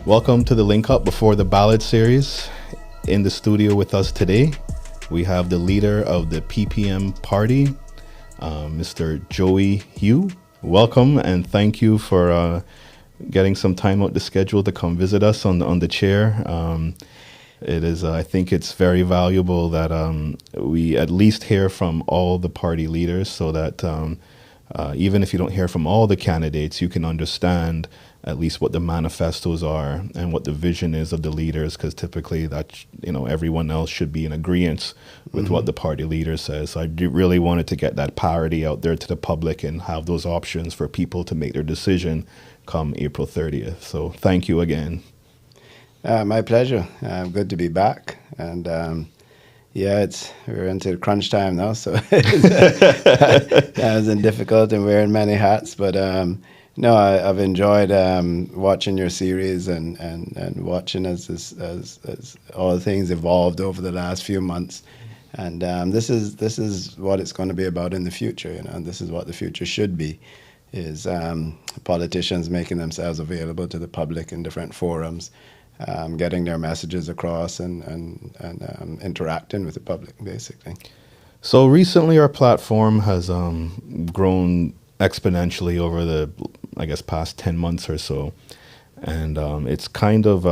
Welcome to the LinkUp Before the Ballot series. In the studio with us today, we have the leader of the PPM party, Mr. Joey Hew. Welcome and thank you for getting some time out the schedule to come visit us on the chair. It is, I think it's very valuable that we at least hear from all the party leaders so that even if you don't hear from all the candidates, you can understand at least what the manifestos are and what the vision is of the leaders, because typically that, everyone else should be in agreement with what the party leader says. So I really wanted to get that parity out there to the public and have those options for people to make their decision come April 30th. So thank you again. My pleasure. Good to be back. And we're into crunch time now, so it's been difficult and wearing many hats. But no, I've enjoyed watching your series and watching as all the things evolved over the last few months. And this is what it's going to be about in the future. And this is what the future should be: is politicians making themselves available to the public in different forums. Getting their messages across and interacting with the public, basically. So recently our platform has grown exponentially over the, past 10 months or so. And it's kind of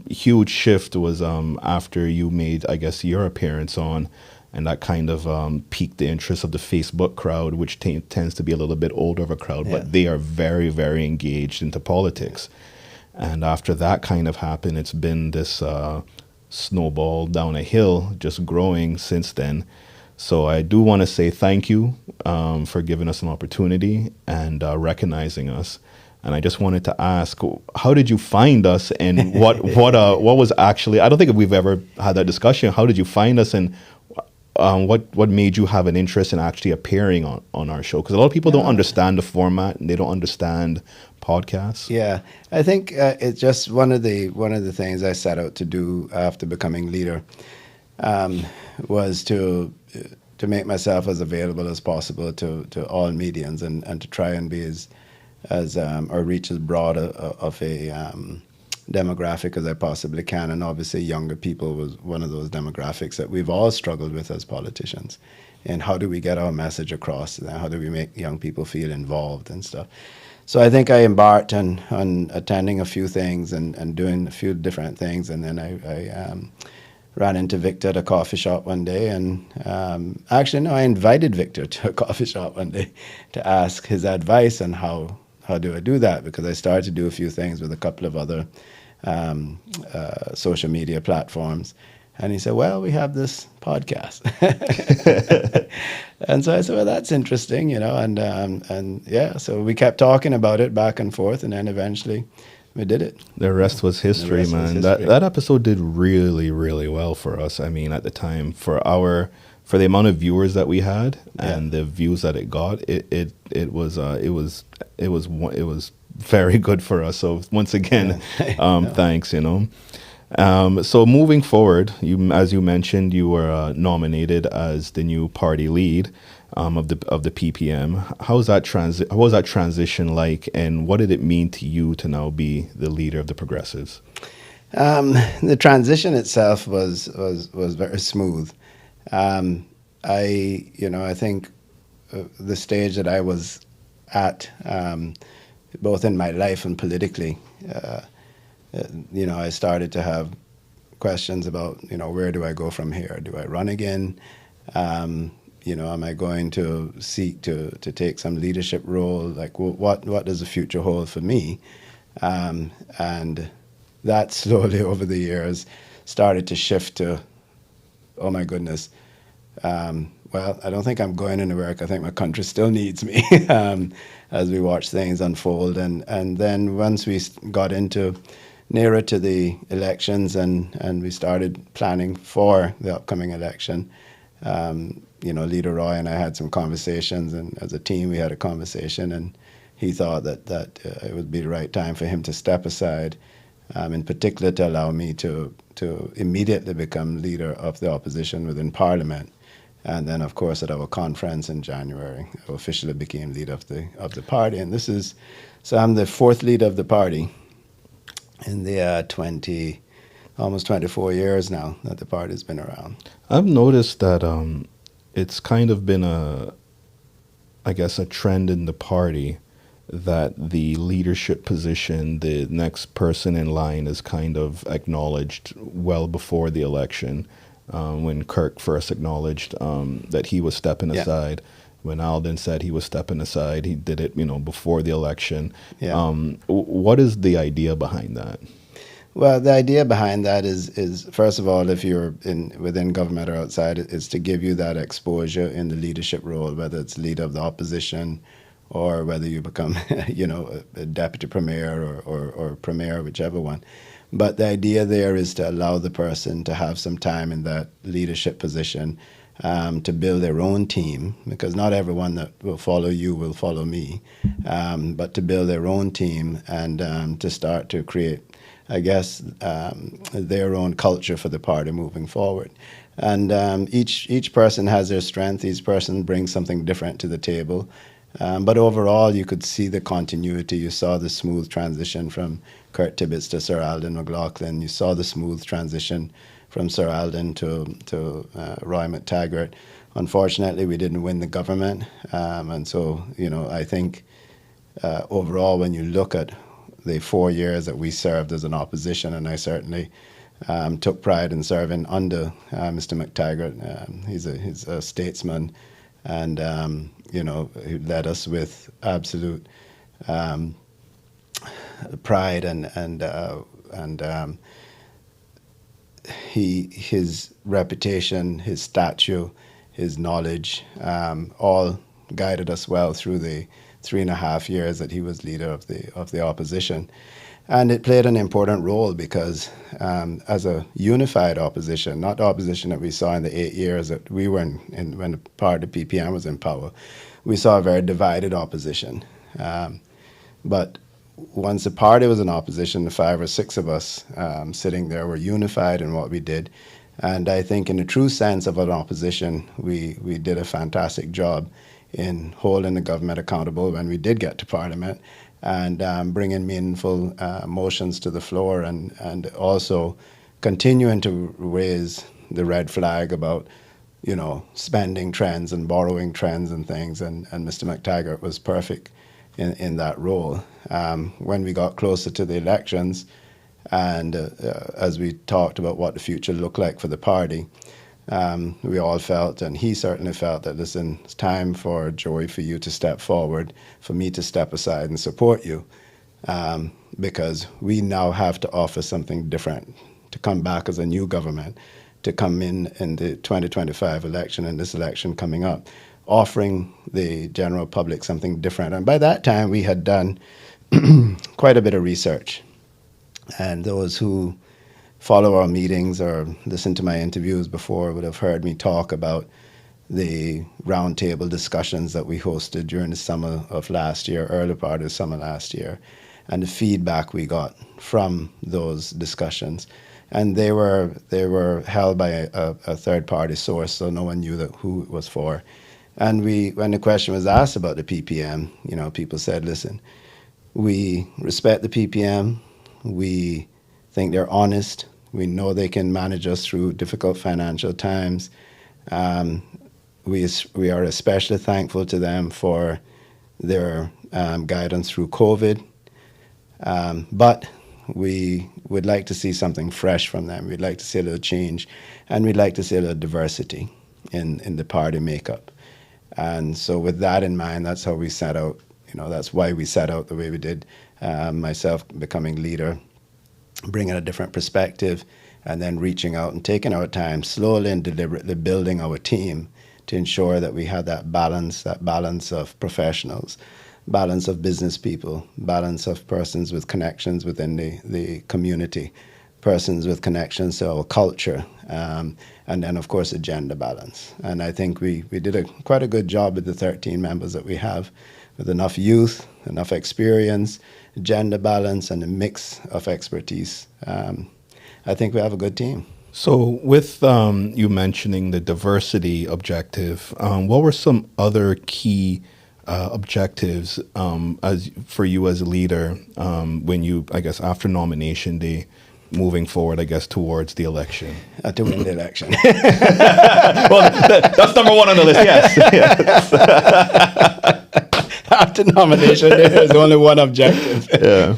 huge shift was after you made, your appearance on, and that kind of piqued the interest of the Facebook crowd, which tends to be a little bit older of a crowd, but they are very, very engaged into politics. And after that kind of happened, it's been this snowball down a hill, just growing since then. So I do want to say thank you for giving us an opportunity and recognizing us. And I just wanted to ask, how did you find us, and what was actually? I don't think we've ever had that discussion. How did you find us, and what made you have an interest in actually appearing on our show? Because a lot of people don't understand the format and they don't understand podcasts. Yeah, I think it's just one of the things I set out to do after becoming leader was to make myself as available as possible to all medians and to try and be as or reach as broad of a demographic as I possibly can. And obviously younger people was one of those demographics that we've all struggled with as politicians. And how do we get our message across? How do we make young people feel involved and stuff? So I think I embarked on attending a few things and doing a few different things. And then I ran into Victor at a coffee shop one day. And I invited Victor to a coffee shop one day to ask his advice on how do I do that? Because I started to do a few things with a couple of other social media platforms. And he said, well, we have this podcast. And so I said, well, that's interesting, so we kept talking about it back and forth, and then eventually we did it. The rest was history, man. That episode did really, really well for us. I mean, at the time, for the amount of viewers that we had and the views that it got, it was very good for us. So once again, thanks. So moving forward, as you mentioned, you were nominated as the new party lead of the PPM. How was that transition like, and what did it mean to you to now be the leader of the Progressives? The transition itself was very smooth. I think the stage that I was at, both in my life and politically, I started to have questions about, where do I go from here? Do I run again? Am I going to seek to take some leadership role? Like, what does the future hold for me? And that slowly over the years started to shift to, oh my goodness, well, I don't think I'm going anywhere. I think my country still needs me as we watch things unfold. And then once we got nearer to the elections and we started planning for the upcoming election, Leader Roy and I had some conversations, and as a team we had a conversation, and he thought that it would be the right time for him to step aside, in particular to allow me to immediately become leader of the opposition within Parliament. And then, of course, at our conference in January, I officially became leader of the party. And so I'm the fourth leader of the party in the almost 24 years now that the party's been around. I've noticed that it's kind of been I guess, a trend in the party that the leadership position, the next person in line, is kind of acknowledged well before the election. When Kirk first acknowledged that he was stepping aside, when Alden said he was stepping aside, he did it, before the election. Yeah. What is the idea behind that? Well, the idea behind that is first of all, if you're within government or outside, is to give you that exposure in the leadership role, whether it's leader of the opposition or whether you become, a deputy premier or premier, whichever one. But the idea there is to allow the person to have some time in that leadership position to build their own team, because not everyone that will follow you will follow me, but to build their own team and to start to create, I guess, their own culture for the party moving forward. And each person has their strength. Each person brings something different to the table. But overall, you could see the continuity. You saw the smooth transition from Kurt Tibbetts to Sir Alden McLaughlin. You saw the smooth transition from Sir Alden to Roy McTaggart. Unfortunately, we didn't win the government. And so, I think overall, when you look at the 4 years that we served as an opposition, and I certainly took pride in serving under Mr. McTaggart. He's a statesman, and he led us with absolute pride, and his reputation, his stature, his knowledge, all guided us well through the 3.5 years that he was leader of the opposition. And it played an important role because as a unified opposition, not the opposition that we saw in the 8 years that we were in when the party PPM was in power, we saw a very divided opposition. But once the party was in opposition, the 5 or 6 of us sitting there were unified in what we did. And I think in the true sense of an opposition, we did a fantastic job in holding the government accountable when we did get to Parliament, and bringing meaningful motions to the floor, and also continuing to raise the red flag about, spending trends and borrowing trends and things. And Mr. McTaggart was perfect in that role. When we got closer to the elections, and as we talked about what the future looked like for the party, we all felt, and he certainly felt, that listen, it's time for Joey, for you to step forward, for me to step aside and support you, because we now have to offer something different, to come back as a new government, to come in the 2025 election and this election coming up, offering the general public something different. And by that time, we had done quite a bit of research. And those who follow our meetings or listen to my interviews before would have heard me talk about the roundtable discussions that we hosted during the summer of last year, early part of the summer last year, and the feedback we got from those discussions. And they were held by a third-party source, so no one knew who it was for. And when the question was asked about the PPM, people said, listen, we respect the PPM. We think they're honest. We know they can manage us through difficult financial times. We are especially thankful to them for their guidance through COVID. But we would like to see something fresh from them. We'd like to see a little change, and we'd like to see a little diversity in the party makeup. And so with that in mind, that's how we set out, that's why we set out the way we did, myself becoming leader, bringing a different perspective, and then reaching out and taking our time, slowly and deliberately building our team to ensure that we had that balance of professionals, balance of business people, balance of persons with connections within the community, persons with connections to our culture, and then, of course, a gender balance. And I think we did quite a good job with the 13 members that we have, with enough youth, enough experience, gender balance, and a mix of expertise. I think we have a good team. So, with you mentioning the diversity objective, what were some other key objectives as for you as a leader when you, I guess, after nomination day, moving forward, I guess, towards the election? To win the election. Well, that's number one on the list. Yes. Yes. After nomination, there's only one objective, Yeah.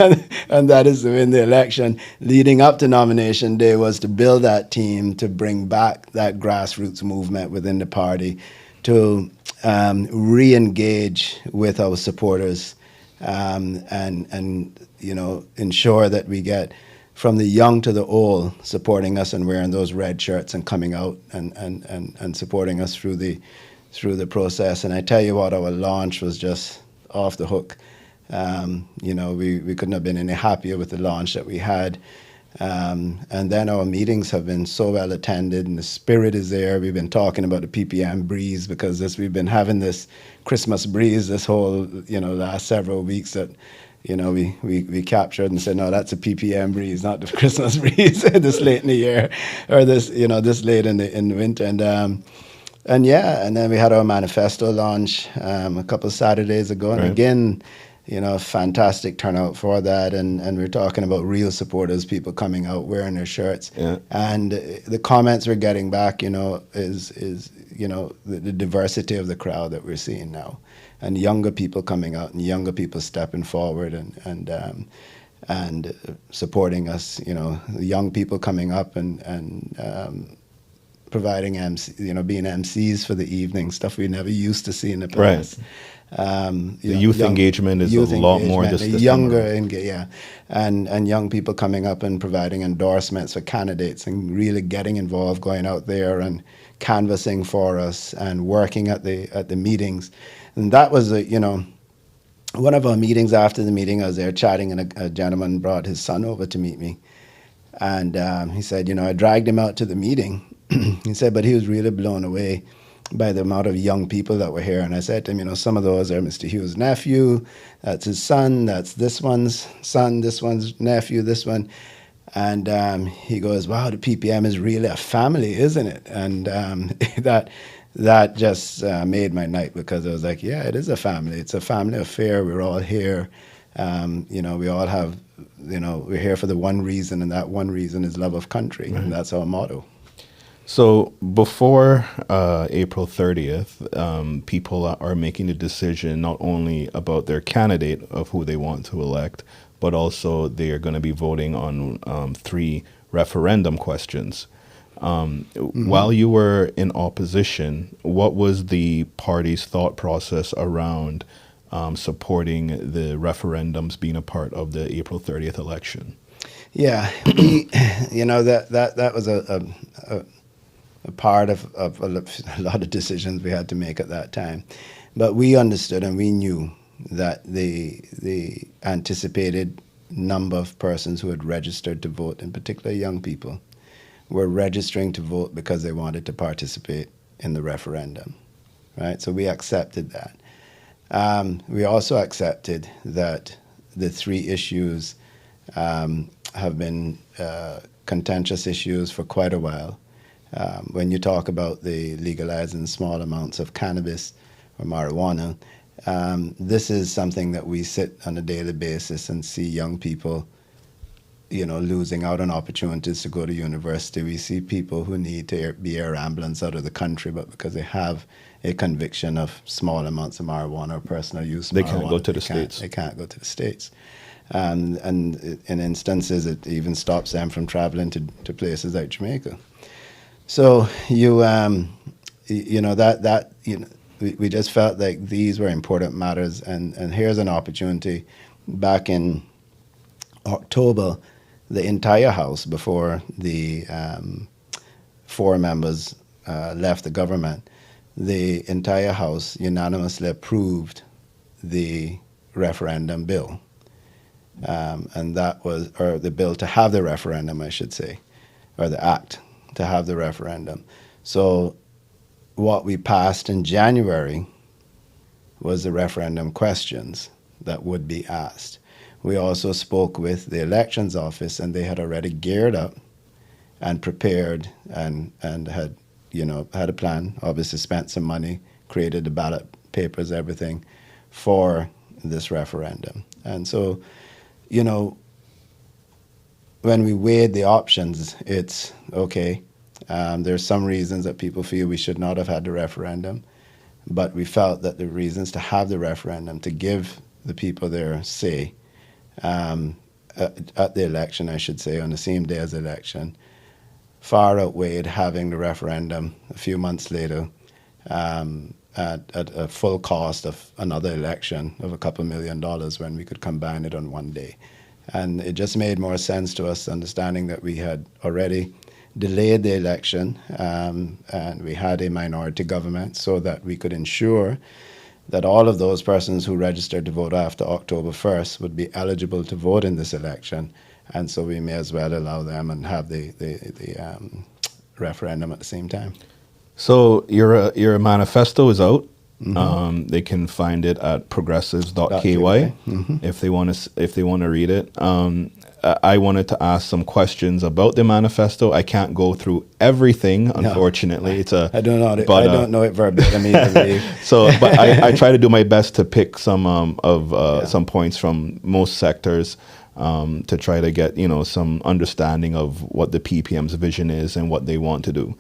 and that is to win the election. Leading up to nomination day was to build that team, to bring back that grassroots movement within the party, to re-engage with our supporters, and ensure that we get from the young to the old supporting us and wearing those red shirts and coming out and supporting us through the process. And I tell you what, our launch was just off the hook. We couldn't have been any happier with the launch that we had. And then our meetings have been so well attended, and the spirit is there. We've been talking about the PPM breeze because we've been having this Christmas breeze this whole last several weeks that we captured and said, no, that's a PPM breeze, not the Christmas breeze this late in the year, or this late in the winter. And then we had our manifesto launch a couple of Saturdays ago, and Right. again, fantastic turnout for that. And we're talking about real supporters, people coming out wearing their shirts. Yeah. And the comments we're getting back, is the diversity of the crowd that we're seeing now, and younger people coming out and younger people stepping forward and supporting us. Young people coming up and providing being MCs for the evening, stuff we never used to see in the past. The youth engagement is a lot more this time younger, around. and young people coming up and providing endorsements for candidates and really getting involved, going out there and canvassing for us and working at the meetings. And that was one of our meetings. After the meeting, I was there chatting, and a gentleman brought his son over to meet me, and he said, I dragged him out to the meeting. He said, but he was really blown away by the amount of young people that were here. And I said to him, some of those are Mr. Hew's nephew, that's his son, that's this one's son, this one's nephew, this one. And he goes, wow, the PPM is really a family, isn't it? And that just made my night, because I was like, yeah, it is a family. It's a family affair. We're all here. We all have, we're here for the one reason, and that one reason is love of country. Right. And that's our motto. So before April 30th, people are making a decision not only about their candidate of who they want to elect, but also they are going to be voting on 3 referendum questions. While you were in opposition, what was the party's thought process around supporting the referendums being a part of the April 30th election? Yeah, that was a part of a lot of decisions we had to make at that time. But we understood and we knew that the anticipated number of persons who had registered to vote, in particular young people, were registering to vote because they wanted to participate in the referendum, right? So we accepted that. We also accepted that the 3 issues have been contentious issues for quite a while. When you talk about the legalizing small amounts of cannabis or marijuana, this is something that we sit on a daily basis and see young people, losing out on opportunities to go to university. We see people who need to be air ambulance out of the country, but because they have a conviction of small amounts of marijuana or personal use, They can't go to the States. They can't go to the States. And in instances, it even stops them from traveling to places like Jamaica. So we just felt like these were important matters, and here's an opportunity. Back in October, the entire House, before the 4 members left the government, the entire House unanimously approved the referendum bill, and that was, or the bill to have the referendum, I should say, or the act to have the referendum. So what we passed in January was the referendum questions that would be asked. We also spoke with the elections office, and they had already geared up and prepared and had, had a plan, obviously spent some money, created the ballot papers, everything for this referendum. And so, when we weighed the options, it's okay. There's some reasons that people feel we should not have had the referendum, but we felt that the reasons to have the referendum, to give the people their say at the election, I should say, on the same day as the election, far outweighed having the referendum a few months later at a full cost of another election of a couple $1 million when we could combine it on one day. And it just made more sense to us, understanding that we had already delayed the election and we had a minority government, so that we could ensure that all of those persons who registered to vote after October 1st would be eligible to vote in this election. And so we may as well allow them and have the referendum at the same time. So your manifesto is out. Mm-hmm. They can find it at progressives.ky mm-hmm. if they want to read it. I wanted to ask some questions about the manifesto. I can't go through everything, unfortunately. No, I don't know it. I don't know it verbatim either. But I try to do my best to pick some some points from most sectors to try to get some understanding of what the PPM's vision is and what they want to do.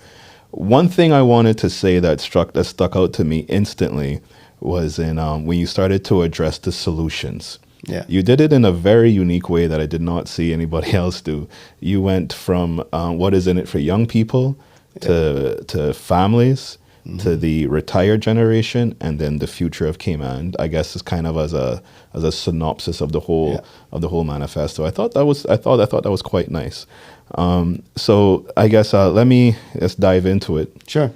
One thing I wanted to say that stuck out to me instantly was in when you started to address the solutions. Yeah. You did it in a very unique way that I did not see anybody else do. You went from what is in it for young people to families, mm-hmm. to the retired generation, and then the future of Cayman. I guess is kind of as a synopsis of the whole manifesto. I thought that was quite nice. So I guess let's dive into it. Sure.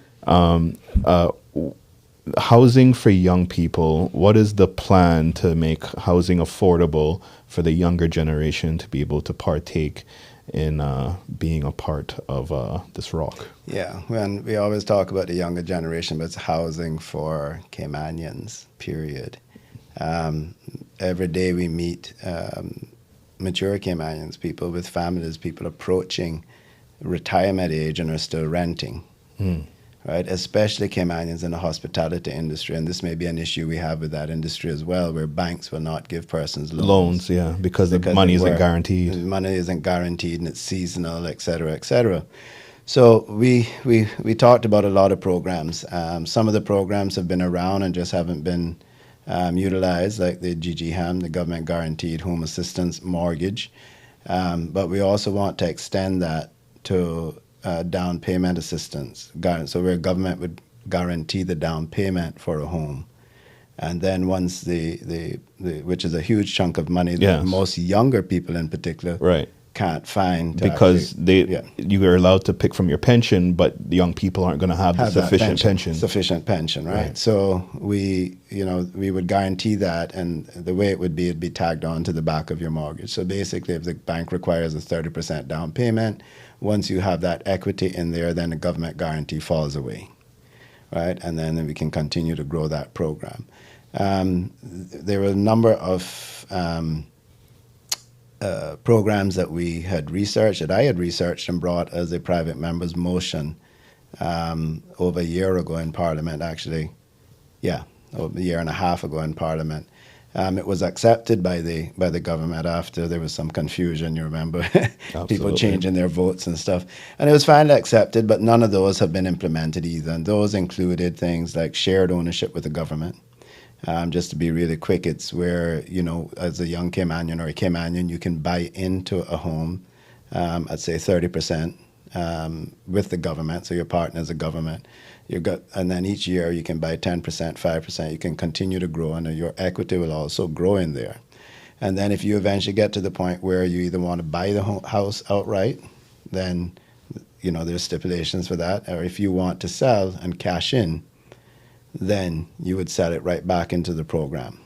Housing for young people. What is the plan to make housing affordable for the younger generation to be able to partake in being a part of this rock? Yeah, when we always talk about the younger generation, but it's housing for Caymanians, period. Every day we meet mature Caymanians, people with families, people approaching retirement age and are still renting. Right, especially Caymanians in the hospitality industry, and this may be an issue we have with that industry as well, where banks will not give persons loans. Because the money isn't guaranteed. The money isn't guaranteed, and it's seasonal, et cetera, et cetera. So we talked about a lot of programs. Some of the programs have been around and just haven't been utilized, like the GGHAM, the Government Guaranteed Home Assistance Mortgage. But we also want to extend that to down payment assistance. So where government would guarantee the down payment for a home. And then once which is a huge chunk of money that most younger people in particular can't find. Because you are allowed to pick from your pension, but the young people aren't going to have the sufficient pension. Sufficient pension, right? So we would guarantee that, and the way it'd be tagged on to the back of your mortgage. So basically, if the bank requires a 30% down payment, once you have that equity in there, then the government guarantee falls away, right? And then we can continue to grow that program. There were a number of programs that we had researched, that I had researched and brought as a private member's motion over a year ago in Parliament, actually. Yeah, over a year and a half ago in Parliament. It was accepted by the government after there was some confusion, you remember, people changing their votes and stuff. And it was finally accepted, but none of those have been implemented either. And those included things like shared ownership with the government. Just to be really quick, it's where, as a young Caymanian or a Caymanian, you can buy into a home at, say, 30% with the government. So your partner is a government. And then each year you can buy 10%, 5%. You can continue to grow, and your equity will also grow in there. And then if you eventually get to the point where you either want to buy the house outright, then there's stipulations for that. Or if you want to sell and cash in, then you would sell it right back into the program.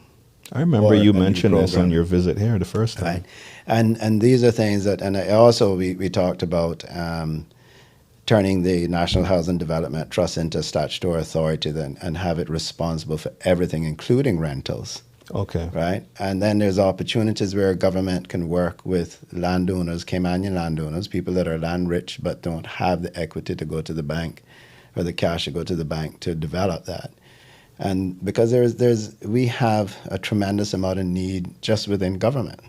I remember you mentioned this on your visit here the first time. Right. And these are things that, and also we talked about turning the National Housing Development Trust into a statutory authority then, and have it responsible for everything, including rentals. Okay. right? And then there's opportunities where government can work with landowners, Caymanian landowners, people that are land rich but don't have the equity to go to the bank or the cash to go to the bank to develop that. And because we have a tremendous amount of need just within government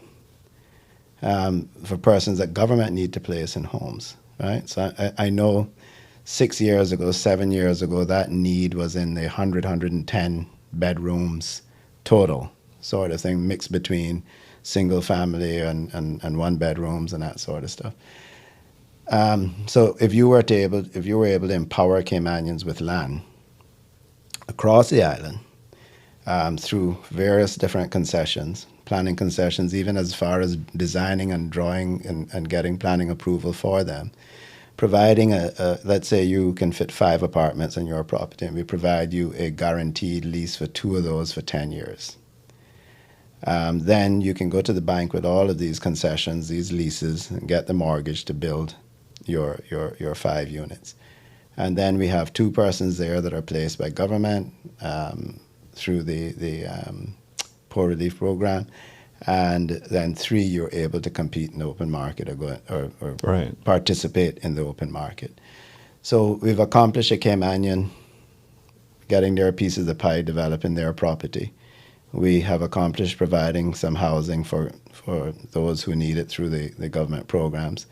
for persons that government need to place in homes, right? So I know 6 years ago, 7 years ago, that need was in the 110 bedrooms total sort of thing, mixed between single family and one bedrooms and that sort of stuff. So if you were able to empower Caymanians with land across the island through various different concessions, planning concessions, even as far as designing and drawing and getting planning approval for them, providing let's say you can fit 5 apartments on your property, and we provide you a guaranteed lease for 2 of those for 10 years. Then you can go to the bank with all of these concessions, these leases, and get the mortgage to build your 5 units. And then we have 2 persons there that are placed by government through the poor relief program, and then 3 you're able to compete in the open market or Right. participate in the open market. So we've accomplished a Caymanian getting their piece of the pie, developing their property. We have accomplished providing some housing for those who need it through the government programs.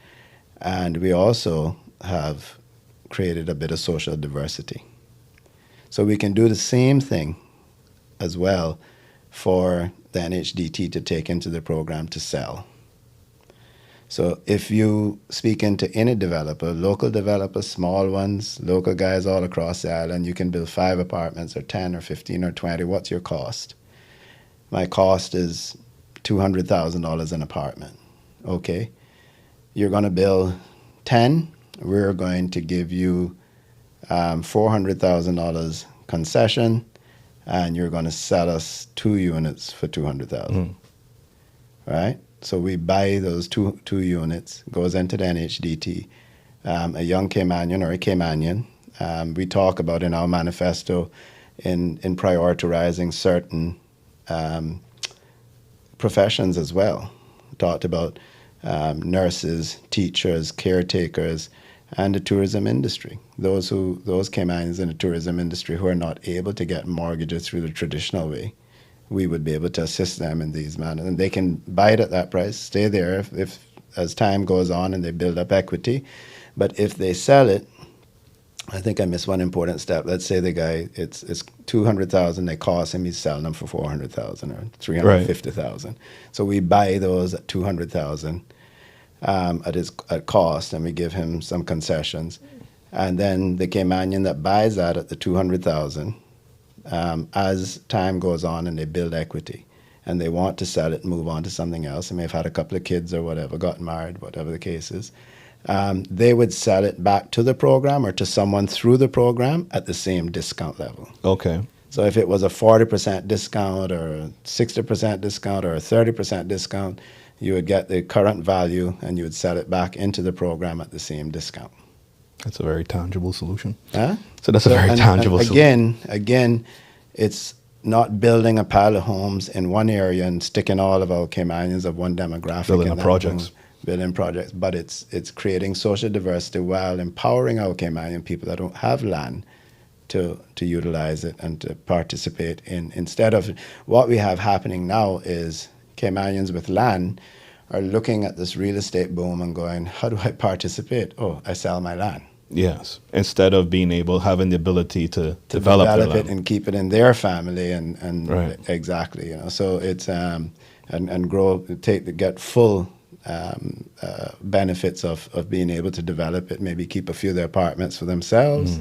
And we also have created a bit of social diversity. So we can do the same thing as well for the NHDT to take into the program to sell. So if you speak into any developer, local developers, small ones, local guys all across the island, you can build 5 apartments or 10 or 15 or 20. What's your cost? My cost is $200,000 an apartment. Okay. You're going to build 10. We're going to give you $400,000 concession, and you're going to sell us 2 units for $200,000. Right? So we buy those two units, goes into the NHDT. A young Caymanian or a Caymanian. We talk about in our manifesto in prioritizing certain professions as well. We talked about nurses, teachers, caretakers, and the tourism industry. Those Caymanians in the tourism industry who are not able to get mortgages through the traditional way, we would be able to assist them in these manners. And they can buy it at that price, stay there if as time goes on and they build up equity. But if they sell it, I think I missed one important step. Let's say the guy, it's $200,000 they cost him, he's selling them for $400,000 or $350,000. Right. So we buy those at $200,000 at cost, and we give him some concessions. And then the Caymanian that buys that at the $200,000, as time goes on and they build equity and they want to sell it and move on to something else, they may have had a couple of kids or whatever, gotten married, whatever the case is, they would sell it back to the program or to someone through the program at the same discount level. Okay. So if it was a 40% discount or a 60% discount or a 30% discount, you would get the current value and you would sell it back into the program at the same discount. That's a very tangible solution. Huh? So that's a very tangible solution. Again, it's not building a pile of homes in one area and sticking all of our Caymanians of one demographic Building projects. Building projects, but it's creating social diversity while empowering our Caymanian people that don't have land to utilize it and to participate in. Instead of what we have happening now is Caymanians with land are looking at this real estate boom and going, how do I participate? Oh, I sell my land. Yes. Instead of having the ability to develop it and keep it in their family and right. Exactly, So it's and grow, get full benefits of being able to develop it. Maybe keep a few of their apartments for themselves,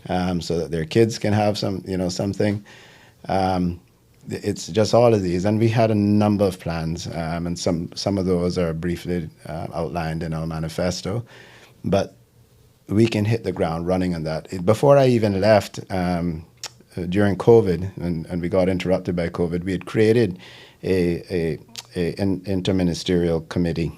so that their kids can have something. It's just all of these, and we had a number of plans, and some of those are briefly outlined in our manifesto, but we can hit the ground running on that. Before I even left, during COVID, and we got interrupted by COVID, we had created an interministerial committee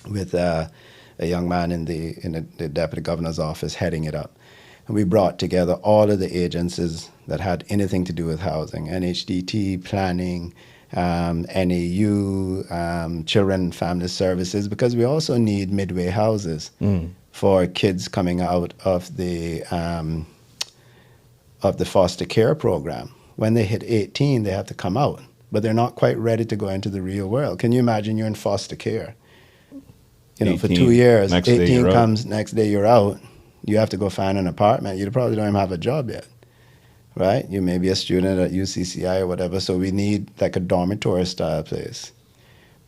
with a young man in the deputy governor's office heading it up. And we brought together all of the agencies that had anything to do with housing, NHDT, planning, NAU, Children and Family Services, because we also need midway houses for kids coming out of the foster care program. When they hit 18, they have to come out, but they're not quite ready to go into the real world. Can you imagine you're in foster care? You know, for 2 years, 18 comes, next day you're out. You have to go find an apartment. You probably don't even have a job yet, right? You may be a student at UCCI or whatever. So we need like a dormitory style place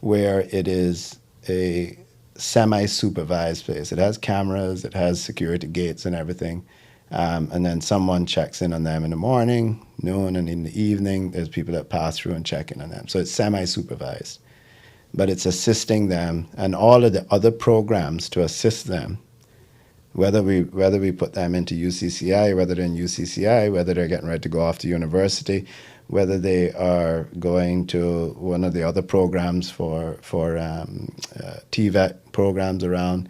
where it is a semi-supervised place. It has cameras, it has security gates and everything. And then someone checks in on them in the morning, noon, and in the evening, there's people that pass through and check in on them. So it's semi-supervised. But it's assisting them and all of the other programs to assist them, whether we put them into UCCI, whether they're in UCCI, whether they're getting ready to go off to university, whether they are going to one of the other programs for TVET programs around,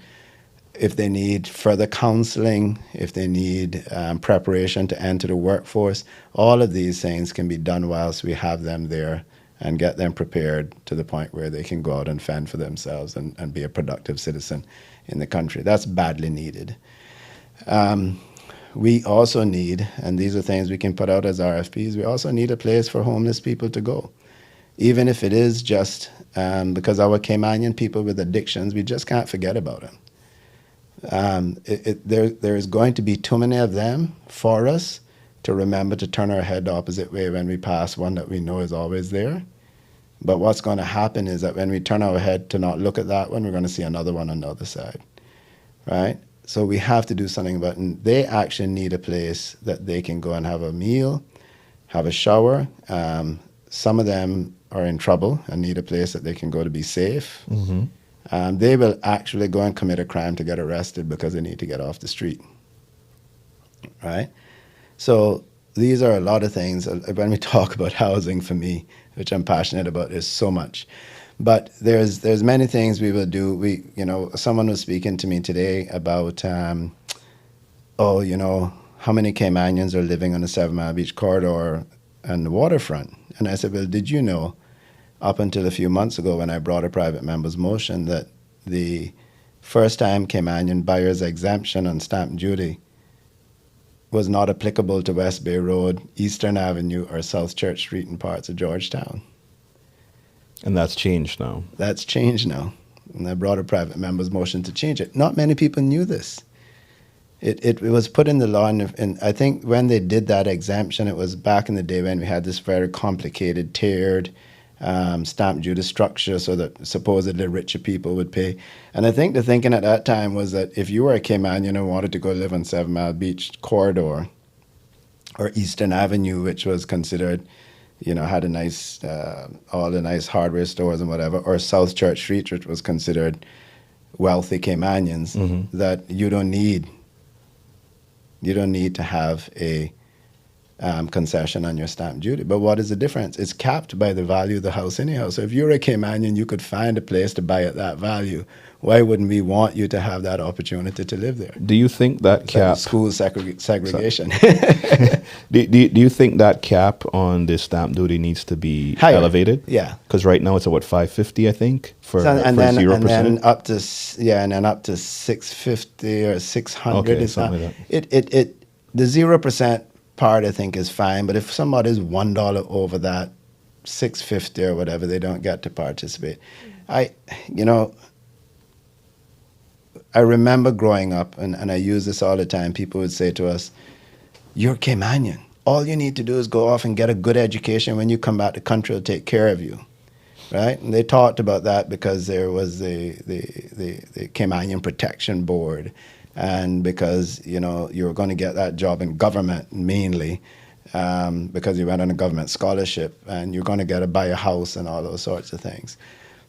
if they need further counseling, if they need preparation to enter the workforce, all of these things can be done whilst we have them there and get them prepared to the point where they can go out and fend for themselves and be a productive citizen in the country. That's badly needed. We also need, and these are things we can put out as RFPs, we also need a place for homeless people to go. Even if it is just because our Caymanian people with addictions, we just can't forget about them. There is going to be too many of them for us to remember to turn our head the opposite way when we pass one that we know is always there. But what's going to happen is that when we turn our head to not look at that one, we're going to see another one on the other side, right? So we have to do something about it. And they actually need a place that they can go and have a meal, have a shower. Some of them are in trouble and need a place that they can go to be safe. Mm-hmm. They will actually go and commit a crime to get arrested because they need to get off the street, right? So these are a lot of things. When we talk about housing, for me, which I'm passionate about, there's so much. But there's many things we will do. Someone was speaking to me today about, how many Caymanians are living on the 7 Mile Beach corridor and the waterfront. And I said, well, did you know, up until a few months ago when I brought a private member's motion, that the first-time Caymanian buyer's exemption on stamp duty was not applicable to West Bay Road, Eastern Avenue, or South Church Street in parts of Georgetown. And that's changed now. That's changed now. And I brought a private member's motion to change it. Not many people knew this. It was put in the law, and I think when they did that exemption, it was back in the day when we had this very complicated, tiered stamp duty structure so that supposedly richer people would pay. And I think the thinking at that time was that if you were a Caymanian and wanted to go live on 7 Mile Beach corridor or Eastern Avenue, which was considered, had a nice, all the nice hardware stores and whatever, or South Church Street, which was considered wealthy Caymanians, mm-hmm. that you don't need to have a concession on your stamp duty. But what is the difference? It's capped by the value of the house anyhow. So if you're a Caymanian, you could find a place to buy at that value. Why wouldn't we want you to have that opportunity to live there? Do you think that it's cap... Like school segregation. do you think that cap on the stamp duty needs to be higher, elevated? Yeah. Because right now it's at what, $550, I think, for 0%? And then up to 650 or 600. Okay, something like that. The 0% part, I think, is fine. But if somebody's $1 over that, $6.50 or whatever, they don't get to participate. I remember growing up, and I use this all the time. People would say to us, "You're Caymanian. All you need to do is go off and get a good education. When you come back, the country will take care of you." Right? And they talked about that because there was the Caymanian Protection Board, and because you were going to get that job in government mainly, because you went on a government scholarship, and you're going to buy a house and all those sorts of things.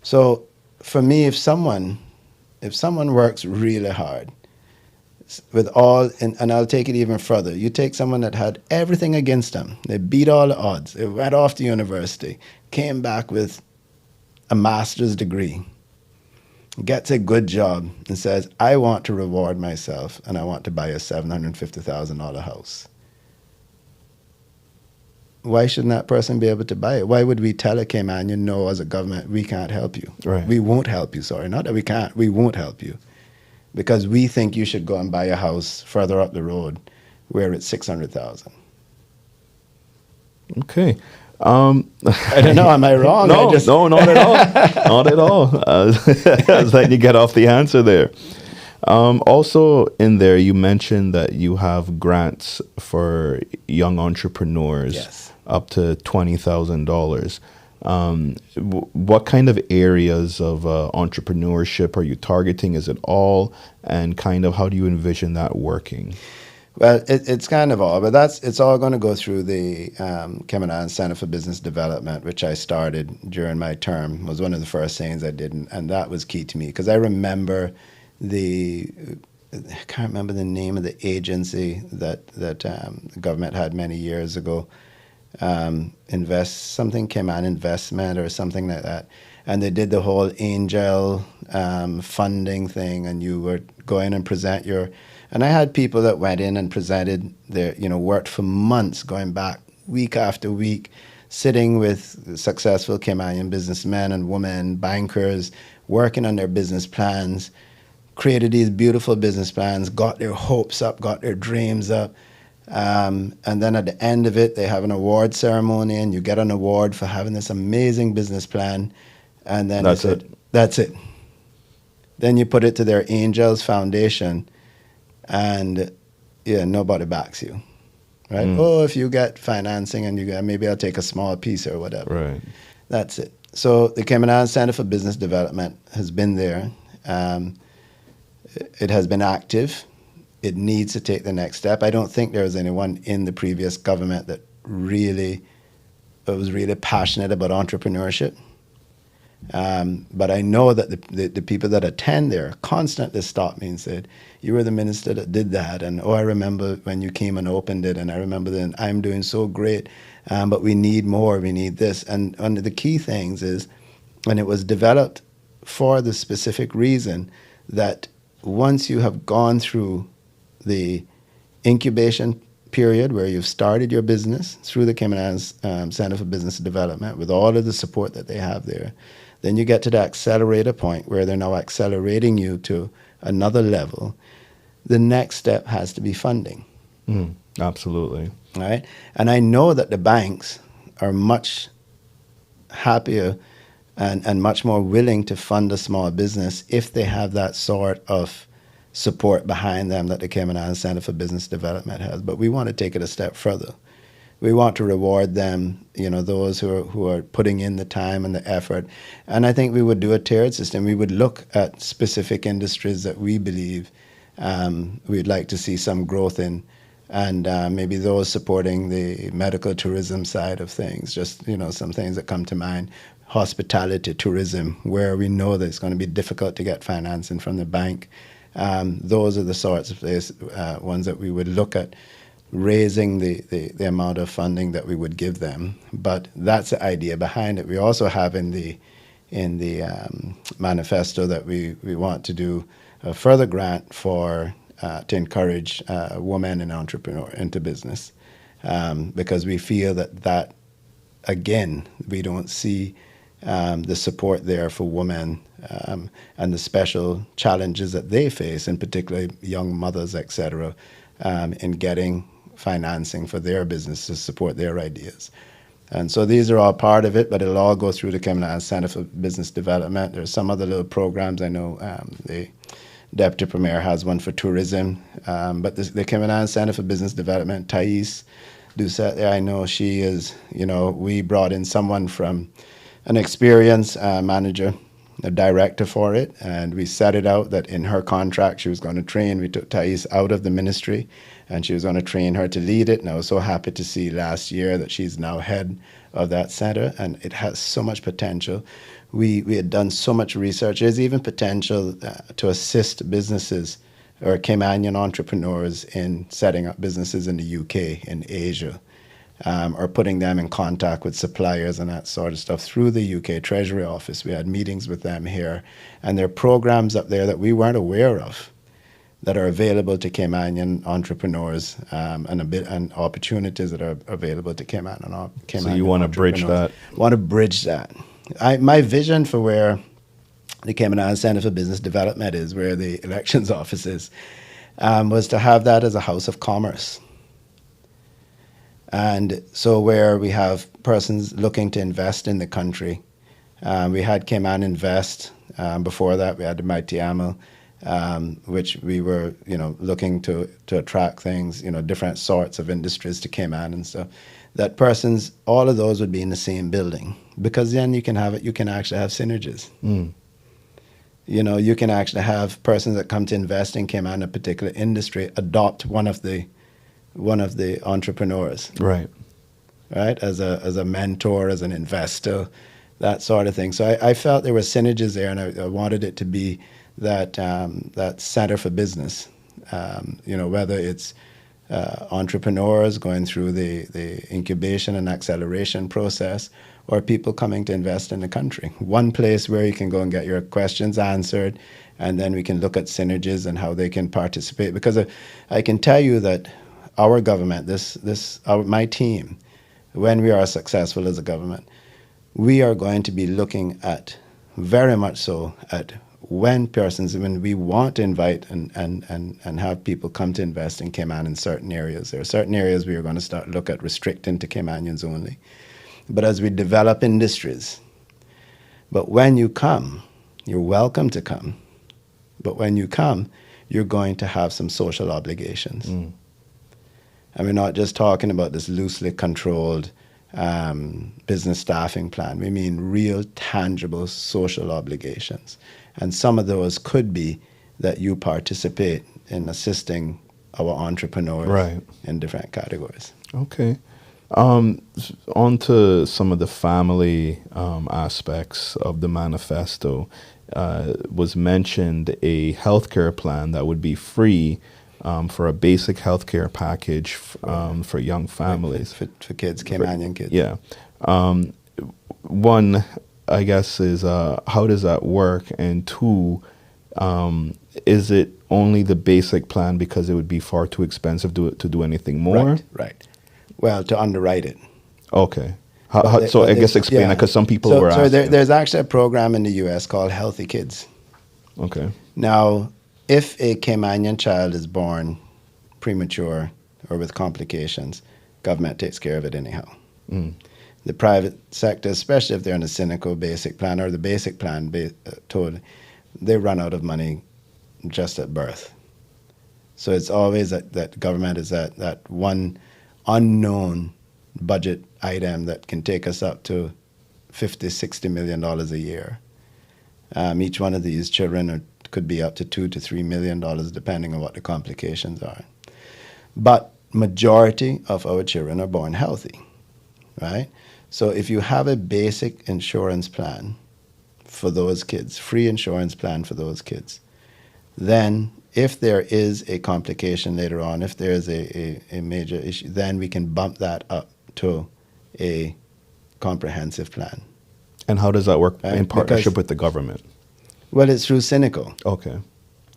So for me, if someone works really hard with all, and I'll take it even further, you take someone that had everything against them, they beat all the odds, they went off to university, came back with a master's degree, gets a good job and says, I want to reward myself and I want to buy a $750,000 house. Why shouldn't that person be able to buy it? Why would we tell a Caymanian, no, as a government, we can't help you? Right. We won't help you, sorry. Not that we can't, we won't help you. Because we think you should go and buy a house further up the road where it's 600,000. Okay. I don't know, am I wrong? No, no, not at all. Not at all. I was letting you get off the answer there. Also in there, you mentioned that you have grants for young entrepreneurs. Yes. Up to $20,000. What kind of areas of entrepreneurship are you targeting? Is it all? And kind of how do you envision that working? Well, it's kind of all, but it's all going to go through the Caymanian Center for Business Development, which I started during my term. It was one of the first things I did, and that was key to me because I remember I can't remember the name of the agency that the government had many years ago. Cayman Investment or something like that, and they did the whole angel funding thing, and you would go in and present and I had people that went in and presented worked for months, going back week after week, sitting with successful Caymanian businessmen and women, bankers, working on their business plans, created these beautiful business plans, got their hopes up, got their dreams up. And then at the end of it, they have an award ceremony, and you get an award for having this amazing business plan. And then that's it. That's it. Then you put it to their Angels Foundation, and nobody backs you, right? Oh, if you get financing and maybe I'll take a small piece or whatever. Right. That's it. So the Caymanian Center for Business Development has been there. It has been active. It needs to take the next step. I don't think there was anyone in the previous government that was really passionate about entrepreneurship. But I know that the people that attend there constantly stop me and said, you were the minister that did that. And, I remember when you came and opened it. And I remember then I'm doing so great. But we need more. We need this. And one of the key things is, and it was developed for the specific reason that once you have gone through the incubation period where you've started your business through the Caymanian Center for Business Development with all of the support that they have there, then you get to the accelerator point where they're now accelerating you to another level. The next step has to be funding. Absolutely. Right? And I know that the banks are much happier and much more willing to fund a small business if they have that sort of support behind them that the Caymanian Center for Business Development has. But we want to take it a step further. We want to reward them, those who are putting in the time and the effort. And I think we would do a tiered system. We would look at specific industries that we believe we'd like to see some growth in, and maybe those supporting the medical tourism side of things. Just, some things that come to mind. Hospitality, tourism, where we know that it's going to be difficult to get financing from the bank. Those are the sorts of ones that we would look at raising the amount of funding that we would give them. But that's the idea behind it. We also have in the manifesto that we want to do a further grant to encourage women and entrepreneur into business, because we feel that again, we don't see the support there for women and the special challenges that they face, and particularly young mothers, etc., in getting financing for their business to support their ideas. And so these are all part of it, but it'll all go through the Caymanian Center for Business Development. There's some other little programs. I know the Deputy Premier has one for tourism, but the Caymanian Center for Business Development, Thais Doucette, I know she is, we brought in someone from an experienced manager, a director for it, and we set it out that in her contract she was going to train. We took Thais out of the ministry, and she was going to train her to lead it. And I was so happy to see last year that she's now head of that center, and it has so much potential. We had done so much research. There's even potential to assist businesses or Caymanian entrepreneurs in setting up businesses in the UK, in Asia. or putting them in contact with suppliers and that sort of stuff through the UK Treasury Office. We had meetings with them here, and there are programs up there that we weren't aware of that are available to Caymanian entrepreneurs, and opportunities that are available to Caymanian So you want to bridge that? Want to bridge that. My vision for where the Cayman Islands Center for Business Development is, where the elections office is, was to have that as a house of commerce. And so where we have persons looking to invest in the country, we had Cayman Invest. Before that, we had the Mighty Amel, which we were, looking to attract things, different sorts of industries to Cayman and stuff. That persons, all of those would be in the same building, because then you can actually have synergies. You can actually have persons that come to invest in Cayman in a particular industry adopt one of the entrepreneurs, right, as a mentor, as an investor, that sort of thing. So I felt there were synergies there, and I wanted it to be that center for business. Whether it's entrepreneurs going through the incubation and acceleration process, or people coming to invest in the country. One place where you can go and get your questions answered, and then we can look at synergies and how they can participate. Because I can tell you that our government, my team, when we are successful as a government, we are going to be looking at, very much so, at when we want to invite and have people come to invest in Cayman in certain areas. There are certain areas we are going to look at restricting to Caymanians only. But as we develop industries, but when you come, you're welcome to come. But when you come, you're going to have some social obligations. And we're not just talking about this loosely controlled business staffing plan. We mean real, tangible social obligations. And some of those could be that you participate in assisting our entrepreneurs in different categories. Okay. On to some of the family aspects of the manifesto. Was mentioned a healthcare plan that would be free for a basic healthcare package for young families. For kids, Caymanian kids. Yeah. One, I guess, is how does that work? And two, is it only the basic plan because it would be far too expensive to do anything more? Right. Well, to underwrite it. Okay. So I guess explain that, because some people were asking. So there's actually a program in the U.S. called Healthy Kids. Okay. Now, if a Caymanian child is born premature or with complications, government takes care of it anyhow. The private sector, especially if they're in a cynical basic plan or the basic plan, they run out of money just at birth. So it's always that government is that one unknown budget item that can take us up to $50-60 million a year. Each one of these children could be up to $2 to $3 million, depending on what the complications are. But majority of our children are born healthy, right? So if you have a basic insurance plan for those kids, free insurance plan for those kids, then if there is a complication later on, if there is a major issue, then we can bump that up to a comprehensive plan. And how does that work in partnership with the government? Well, it's through Cynical. Okay.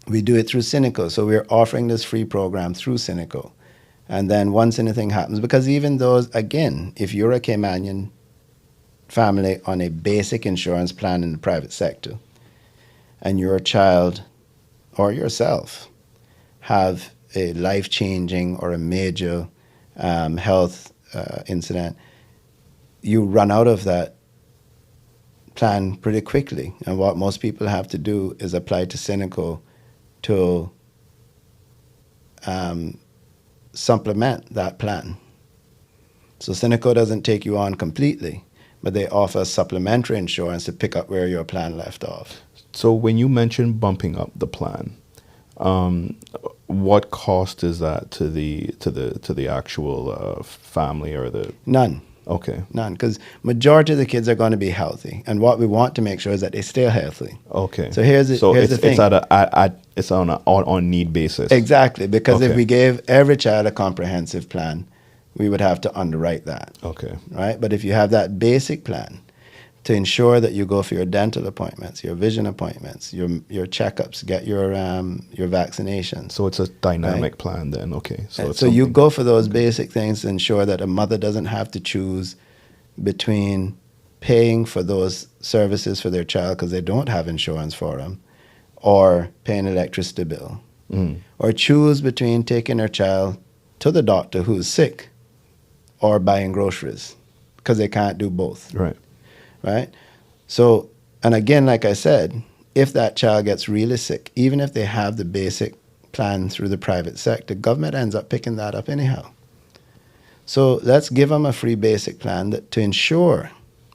We do it through Cynical. So we're offering this free program through Cynical. And then once anything happens, because even those, again, if you're a Caymanian family on a basic insurance plan in the private sector, and your child or yourself have a life-changing or a major health incident, you run out of that plan pretty quickly. And what most people have to do is apply to Cynical to supplement that plan. So Cynical doesn't take you on completely, but they offer supplementary insurance to pick up where your plan left off. So when you mention bumping up the plan, what cost is that to the actual family or the? None. Okay. None, because majority of the kids are going to be healthy, and what we want to make sure is that they stay healthy. Okay. So here's the thing. It's on a on need basis. Exactly, because if we gave every child a comprehensive plan, we would have to underwrite that. Okay. Right? But if you have that basic plan to ensure that you go for your dental appointments, your vision appointments, your checkups, get your vaccinations. So it's a dynamic plan then. Okay. So you go for those basic things to ensure that a mother doesn't have to choose between paying for those services for their child because they don't have insurance for them, or paying an electricity bill, or choose between taking their child to the doctor who's sick or buying groceries, because they can't do both. Right? So, and again, like I said, if that child gets really sick, even if they have the basic plan through the private sector, government ends up picking that up anyhow. So let's give them a free basic plan to ensure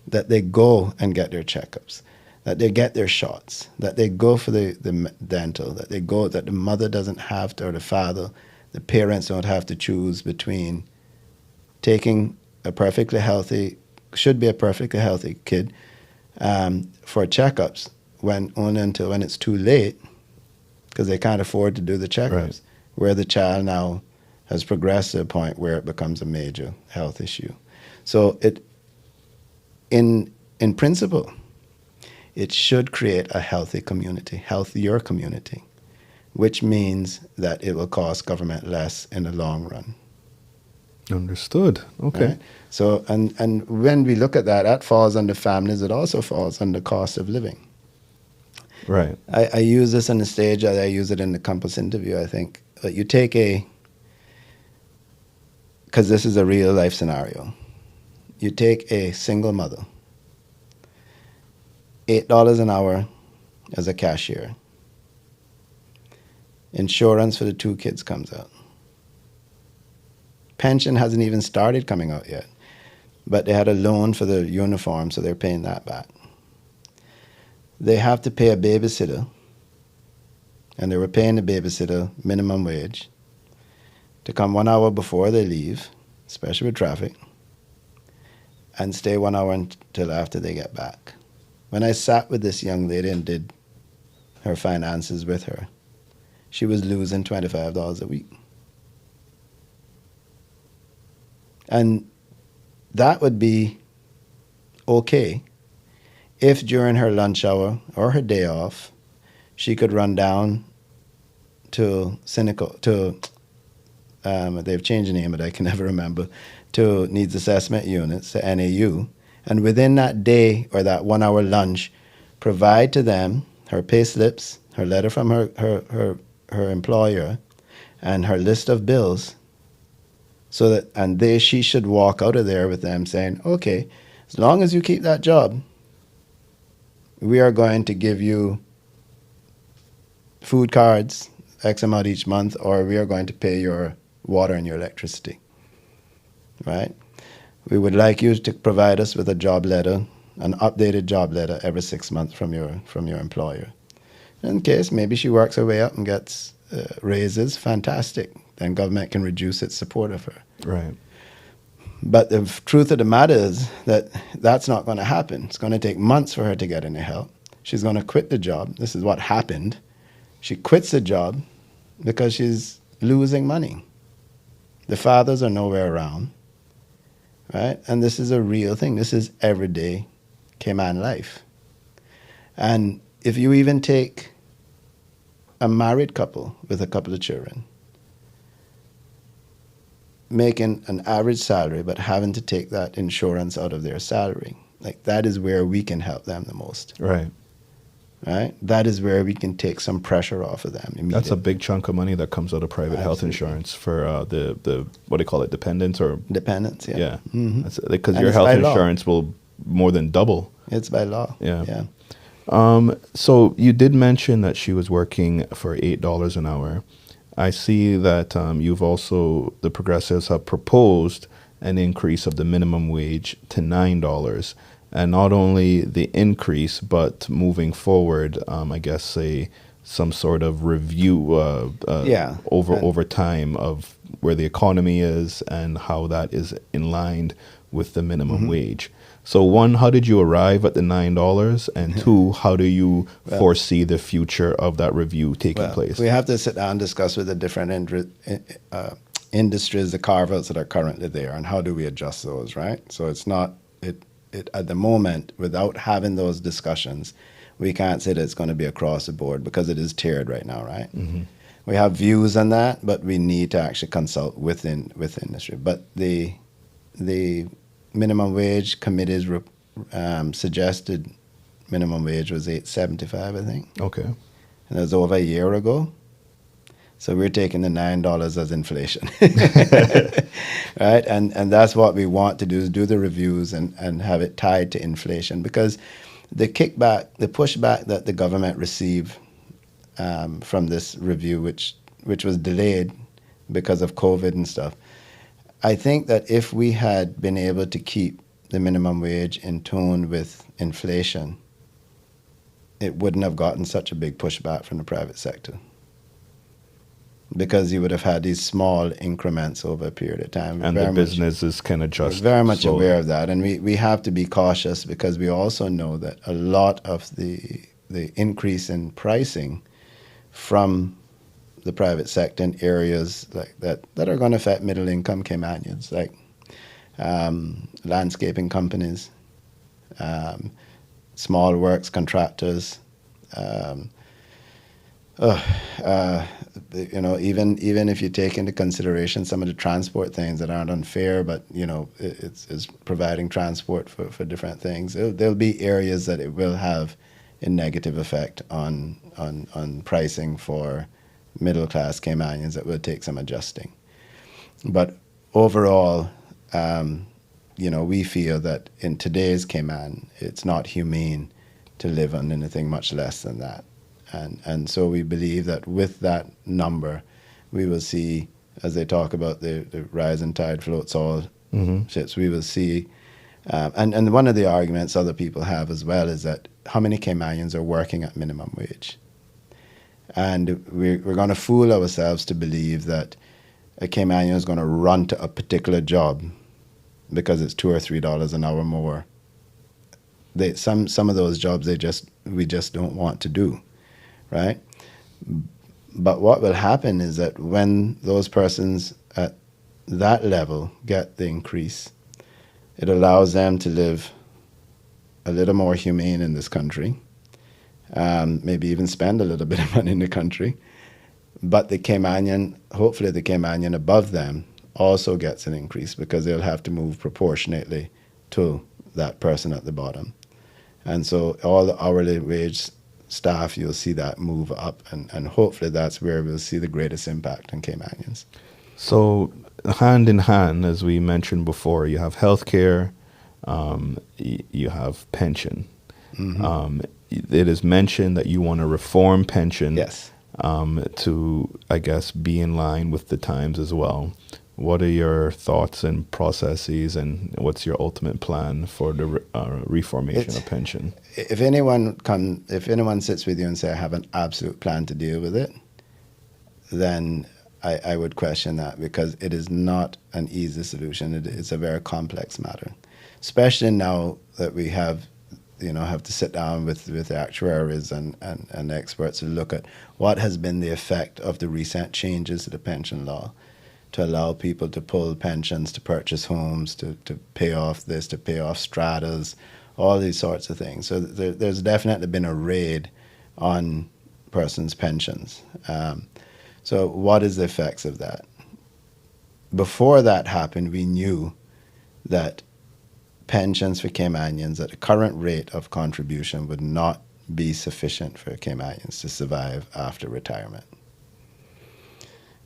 that they go and get their checkups, that they get their shots, that they go for the dental, that the mother doesn't have to, or the father, the parents don't have to choose between taking should be a perfectly healthy kid for checkups until when it's too late, because they can't afford to do the checkups, where the child now has progressed to a point where it becomes a major health issue. So in principle, it should create a healthier community, which means that it will cost government less in the long run. Understood. Okay. Right? So, and when we look at that falls under families. It also falls under cost of living. Right. I use this on the stage. I use it in the Compass interview, I think. But you take because this is a real life scenario. You take a single mother, $8 an hour as a cashier. Insurance for the 2 kids comes out. Pension hasn't even started coming out yet, but they had a loan for the uniform, so they're paying that back. They have to pay a babysitter, and they were paying the babysitter minimum wage to come 1 hour before they leave, especially with traffic, and stay 1 hour until after they get back. When I sat with this young lady and did her finances with her, she was losing $25 a week. And that would be okay if during her lunch hour or her day off, she could run down to they've changed the name, but I can never remember, to Needs Assessment Units, to NAU, and within that day or that 1 hour lunch, provide to them her pay slips, her letter from her employer, and her list of bills, so that she should walk out of there with them saying, okay, as long as you keep that job, we are going to give you food cards, X amount each month, or we are going to pay your water and your electricity, right? We would like you to provide us with a job letter, an updated job letter every 6 months from your employer. In case maybe she works her way up and gets raises, fantastic. Then government can reduce its support of her. Right. But the truth of the matter is that that's not going to happen. It's going to take months for her to get any help. She's going to quit the job. This is what happened. She quits the job because she's losing money. The fathers are nowhere around, right? And this is a real thing. This is everyday Cayman life. And if you even take a married couple with a couple of children, making an average salary but having to take that insurance out of their salary, like that is where we can help them the most. Right. Right? That is where we can take some pressure off of them immediately. That's a big chunk of money that comes out of private health insurance for the what do you call it, dependents or dependents? Yeah. Yeah. Mm-hmm. Because your health insurance will more than double. It's by law. Yeah. Yeah. So you did mention that she was working for $8 an hour. I see that the Progressives have proposed an increase of the minimum wage to $9. And not only the increase, but moving forward, I guess some sort of review over time of where the economy is and how that is in line with the minimum wage. So one, how did you arrive at the $9? And two, how do you foresee the future of that review taking place? We have to sit down and discuss with the different industries, the carve-outs that are currently there, and how do we adjust those, right? So it's not, it at the moment, without having those discussions, we can't say that it's going to be across the board because it is tiered right now, right? We have views on that, but we need to actually consult with industry. But the minimum wage committee's suggested minimum wage was $8.75, I think. Okay. And it was over a year ago. So we're taking the $9 as inflation, right? And that's what we want to do, is do the reviews and have it tied to inflation, because the kickback, the pushback that the government received from this review, which was delayed because of COVID and stuff, I think that if we had been able to keep the minimum wage in tune with inflation, it wouldn't have gotten such a big pushback from the private sector, because you would have had these small increments over a period of time. And the businesses can adjust. We're very much slowly. aware of that. And we have to be cautious, because we also know that a lot of the increase in pricing from the private sector in areas like that are going to affect middle income Caymanians, like landscaping companies, small works contractors, you know, even if you take into consideration some of the transport things that aren't unfair, but you know, it's providing transport for different things. There'll be areas that it will have a negative effect on pricing for middle class Caymanians that will take some adjusting. But overall, you know, we feel that in today's Cayman, it's not humane to live on anything much less than that. And so we believe that with that number, we will see, as they talk about the rising tide floats all ships, we will see, and one of the arguments other people have as well is that how many Caymanians are working at minimum wage? And we're going to fool ourselves to believe that a Caymanian is going to run to a particular job because it's $2 or $3 an hour more. Some of those jobs we just don't want to do. Right? But what will happen is that when those persons at that level get the increase, it allows them to live a little more humane in this country, maybe even spend a little bit of money in the country. But the Caymanian, hopefully the Caymanian above them also gets an increase, because they'll have to move proportionately to that person at the bottom. And so all the hourly wage staff, you'll see that move up, and hopefully that's where we'll see the greatest impact on Caymanians. So hand in hand, as we mentioned before, you have healthcare, you have pension. It is mentioned that you want to reform pension, yes, to, I guess, be in line with the times as well. What are your thoughts and processes, and what's your ultimate plan for the reformation of pension? If anyone sits with you and say, I have an absolute plan to deal with it, then I would question that, because it is not an easy solution. It's a very complex matter, especially now that we have to sit down with actuaries and experts to look at what has been the effect of the recent changes to the pension law, to allow people to pull pensions, to purchase homes, to pay off this, to pay off stratas, all these sorts of things. So there's definitely been a raid on persons' pensions. So what is the effects of that? Before that happened, we knew that pensions for Caymanians at the current rate of contribution would not be sufficient for Caymanians to survive after retirement.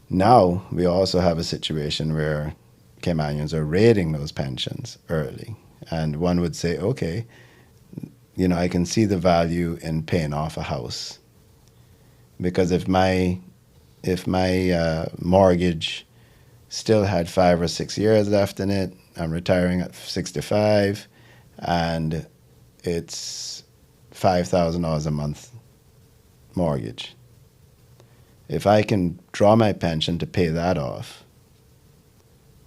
Now, we also have a situation where Caymanians are raiding those pensions early. And one would say, okay, I can see the value in paying off a house. Because if my mortgage still had 5 or 6 years left in it, I'm retiring at 65, and it's $5,000 a month mortgage. If I can draw my pension to pay that off,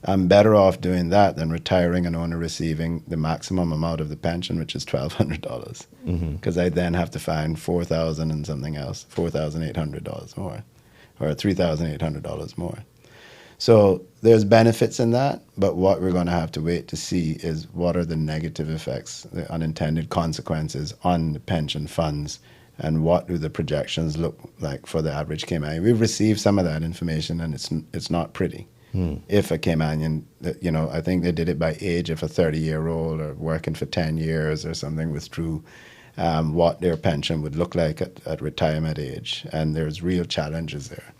I'm better off doing that than retiring and only receiving the maximum amount of the pension, which is $1,200. Because I then have to find $4,000 and something else, $4,800 more, or $3,800 more. So there's benefits in that, but what we're going to have to wait to see is what are the negative effects, the unintended consequences on the pension funds, and what do the projections look like for the average Caymanian. We've received some of that information, and it's not pretty. If a Caymanian, I think they did it by age, if a 30-year-old or working for 10 years or something withdrew, what their pension would look like at retirement age, and there's real challenges there.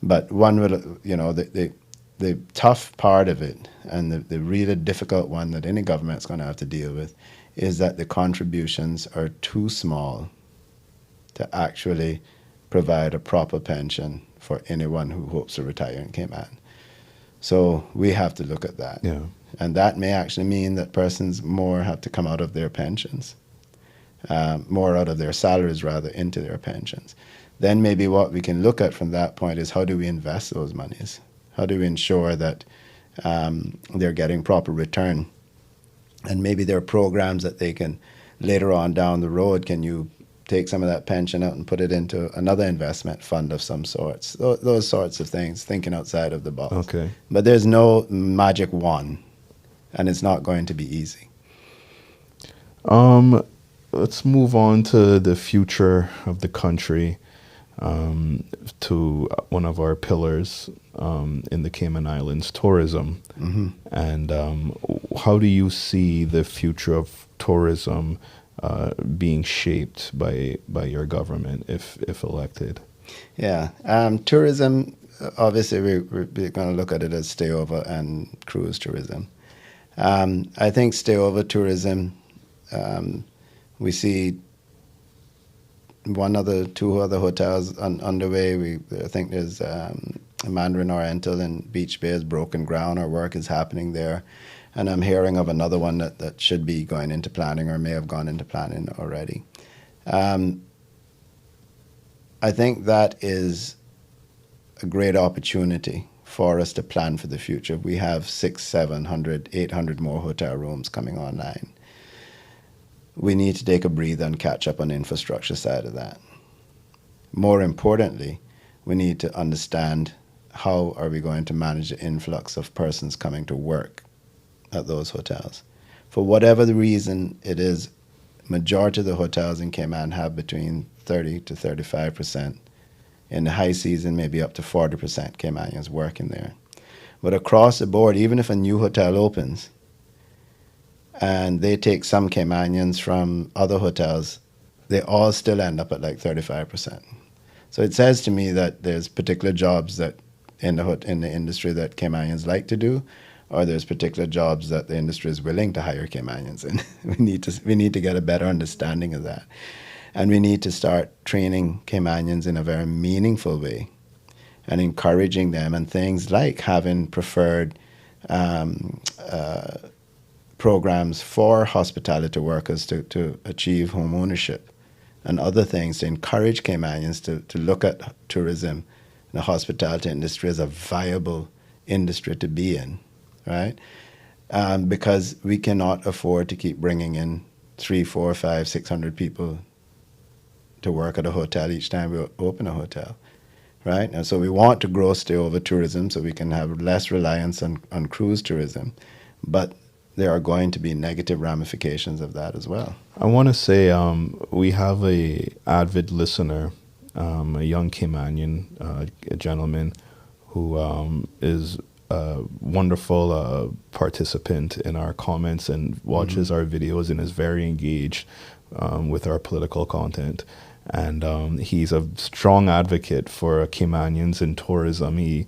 But one would, the tough part of it, and the really difficult one that any government's going to have to deal with, is that the contributions are too small to actually provide a proper pension for anyone who hopes to retire in Cayman. So we have to look at that. Yeah. And that may actually mean that persons more have to come out of their pensions, more out of their salaries rather, into their pensions. Then maybe what we can look at from that point is how do we invest those monies? How do we ensure that they're getting proper return? And maybe there are programs that they can, later on down the road, can you take some of that pension out and put it into another investment fund of some sorts? Those sorts of things, thinking outside of the box. Okay. But there's no magic wand, and it's not going to be easy. Let's move on to the future of the country, to one of our pillars in the Cayman Islands, tourism. Mm-hmm. And how do you see the future of tourism being shaped by your government if elected? Yeah, tourism, obviously we're going to look at it as stayover and cruise tourism. I think stayover tourism, we see two other hotels underway. I think there's Mandarin Oriental in Beach Bay has broken ground. Our work is happening there. And I'm hearing of another one that should be going into planning or may have gone into planning already. I think that is a great opportunity for us to plan for the future. We have 600, 700, 800 more hotel rooms coming online. We need to take a breather and catch up on the infrastructure side of that. More importantly, we need to understand how are we going to manage the influx of persons coming to work at those hotels. For whatever the reason it is, majority of the hotels in Cayman have between 30 to 35%. In the high season, maybe up to 40% Caymanians working there. But across the board, even if a new hotel opens and they take some Caymanians from other hotels, they all still end up at like 35%. So it says to me that there's particular jobs that in the industry that Caymanians like to do, or there's particular jobs that the industry is willing to hire Caymanians in. We need to get a better understanding of that. And we need to start training Caymanians in a very meaningful way and encouraging them, and things like having preferred programs for hospitality workers to achieve home ownership and other things to encourage Caymanians to look at tourism and the hospitality industry as a viable industry to be in, right? Because we cannot afford to keep bringing in 300, 400, 500, 600 people to work at a hotel each time we open a hotel, right? And so we want to grow stayover tourism so we can have less reliance on cruise tourism, but there are going to be negative ramifications of that as well. I want to say we have a avid listener, a young Caymanian, a gentleman who is a wonderful participant in our comments and watches our videos and is very engaged with our political content. And he's a strong advocate for Caymanians in tourism. He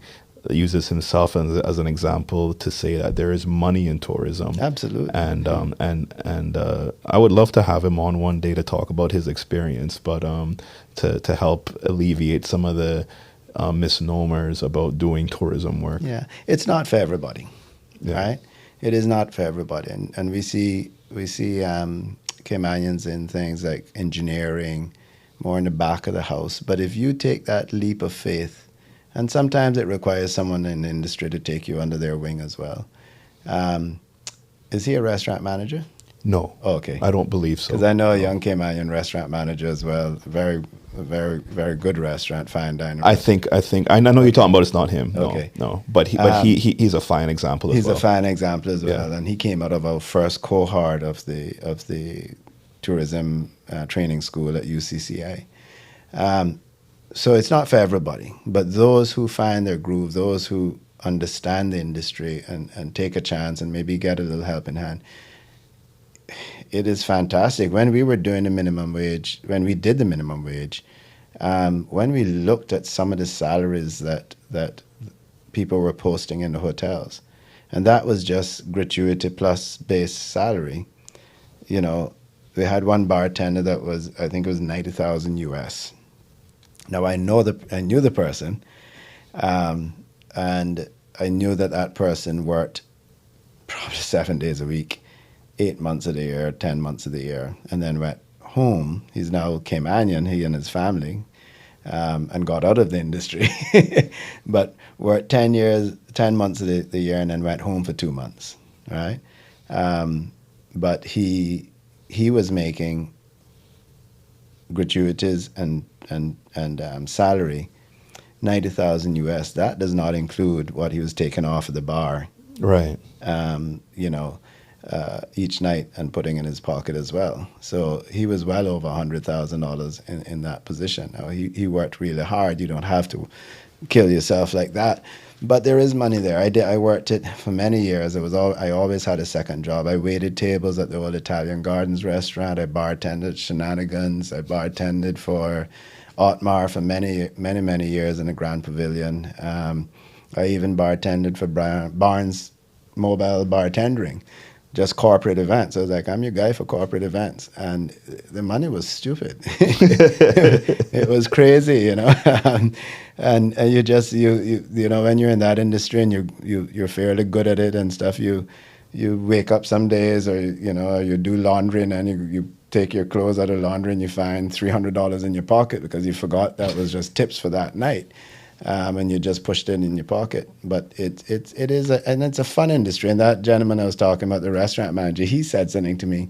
uses himself as an example to say that there is money in tourism. Absolutely. And I would love to have him on one day to talk about his experience, but to help alleviate some of the misnomers about doing tourism work. Yeah, it's not for everybody, Yeah. right? It is not for everybody, and we see Caymanians in things like engineering, more in the back of the house. But if you take that leap of faith, and sometimes it requires someone in the industry to take you under their wing as well. Is he a restaurant manager? No. Oh, okay. I don't believe so. Because I know a young Caymanian restaurant manager as well, very, a very, very good restaurant, fine dining. I think I know you're talking about. It's not him. No, Okay. no. But he's a fine example as He's well. a fine example as well, Yeah. and he came out of our first cohort of the tourism training school at UCCI. So it's not for everybody, but those who find their groove, those who understand the industry and take a chance and maybe get a little help in hand, it is fantastic. When we were doing the minimum wage, when we did the minimum wage, when we looked at some of the salaries that people were posting in the hotels, and that was just gratuity plus base salary. You know, we had one bartender that was, I think it was 90,000 US. Now I knew the person, and I knew that person worked probably 7 days a week, 8 months of the year, 10 months of the year, and then went home. He's now Caymanian, he and his family, and got out of the industry, but worked 10 months of the year, and then went home for 2 months, right? But he was making gratuities and salary 90,000 US. That does not include what he was taking off of the bar, Right. you know, each night and putting in his pocket as well. So he was well over $100,000 in that position. Now he worked really hard. You don't have to kill yourself like that, but there is money there. I worked it for many years. I always had a second job. I waited tables at the old Italian Gardens restaurant. I bartended Shenanigans. I bartended for Otmar for many years in the Grand Pavilion. I even bartended for Barnes Mobile Bartending, just corporate events. I was like, I'm your guy for corporate events. And the money was stupid. It was crazy, you know. and you just, you know, when you're in that industry and you're fairly good at it and stuff, you wake up some days, or, you know, you do laundry, and then you take your clothes out of laundry and you find $300 in your pocket because you forgot that was just tips for that night. And you just pushed it in your pocket. But it is it's a fun industry. And that gentleman I was talking about, the restaurant manager, he said something to me.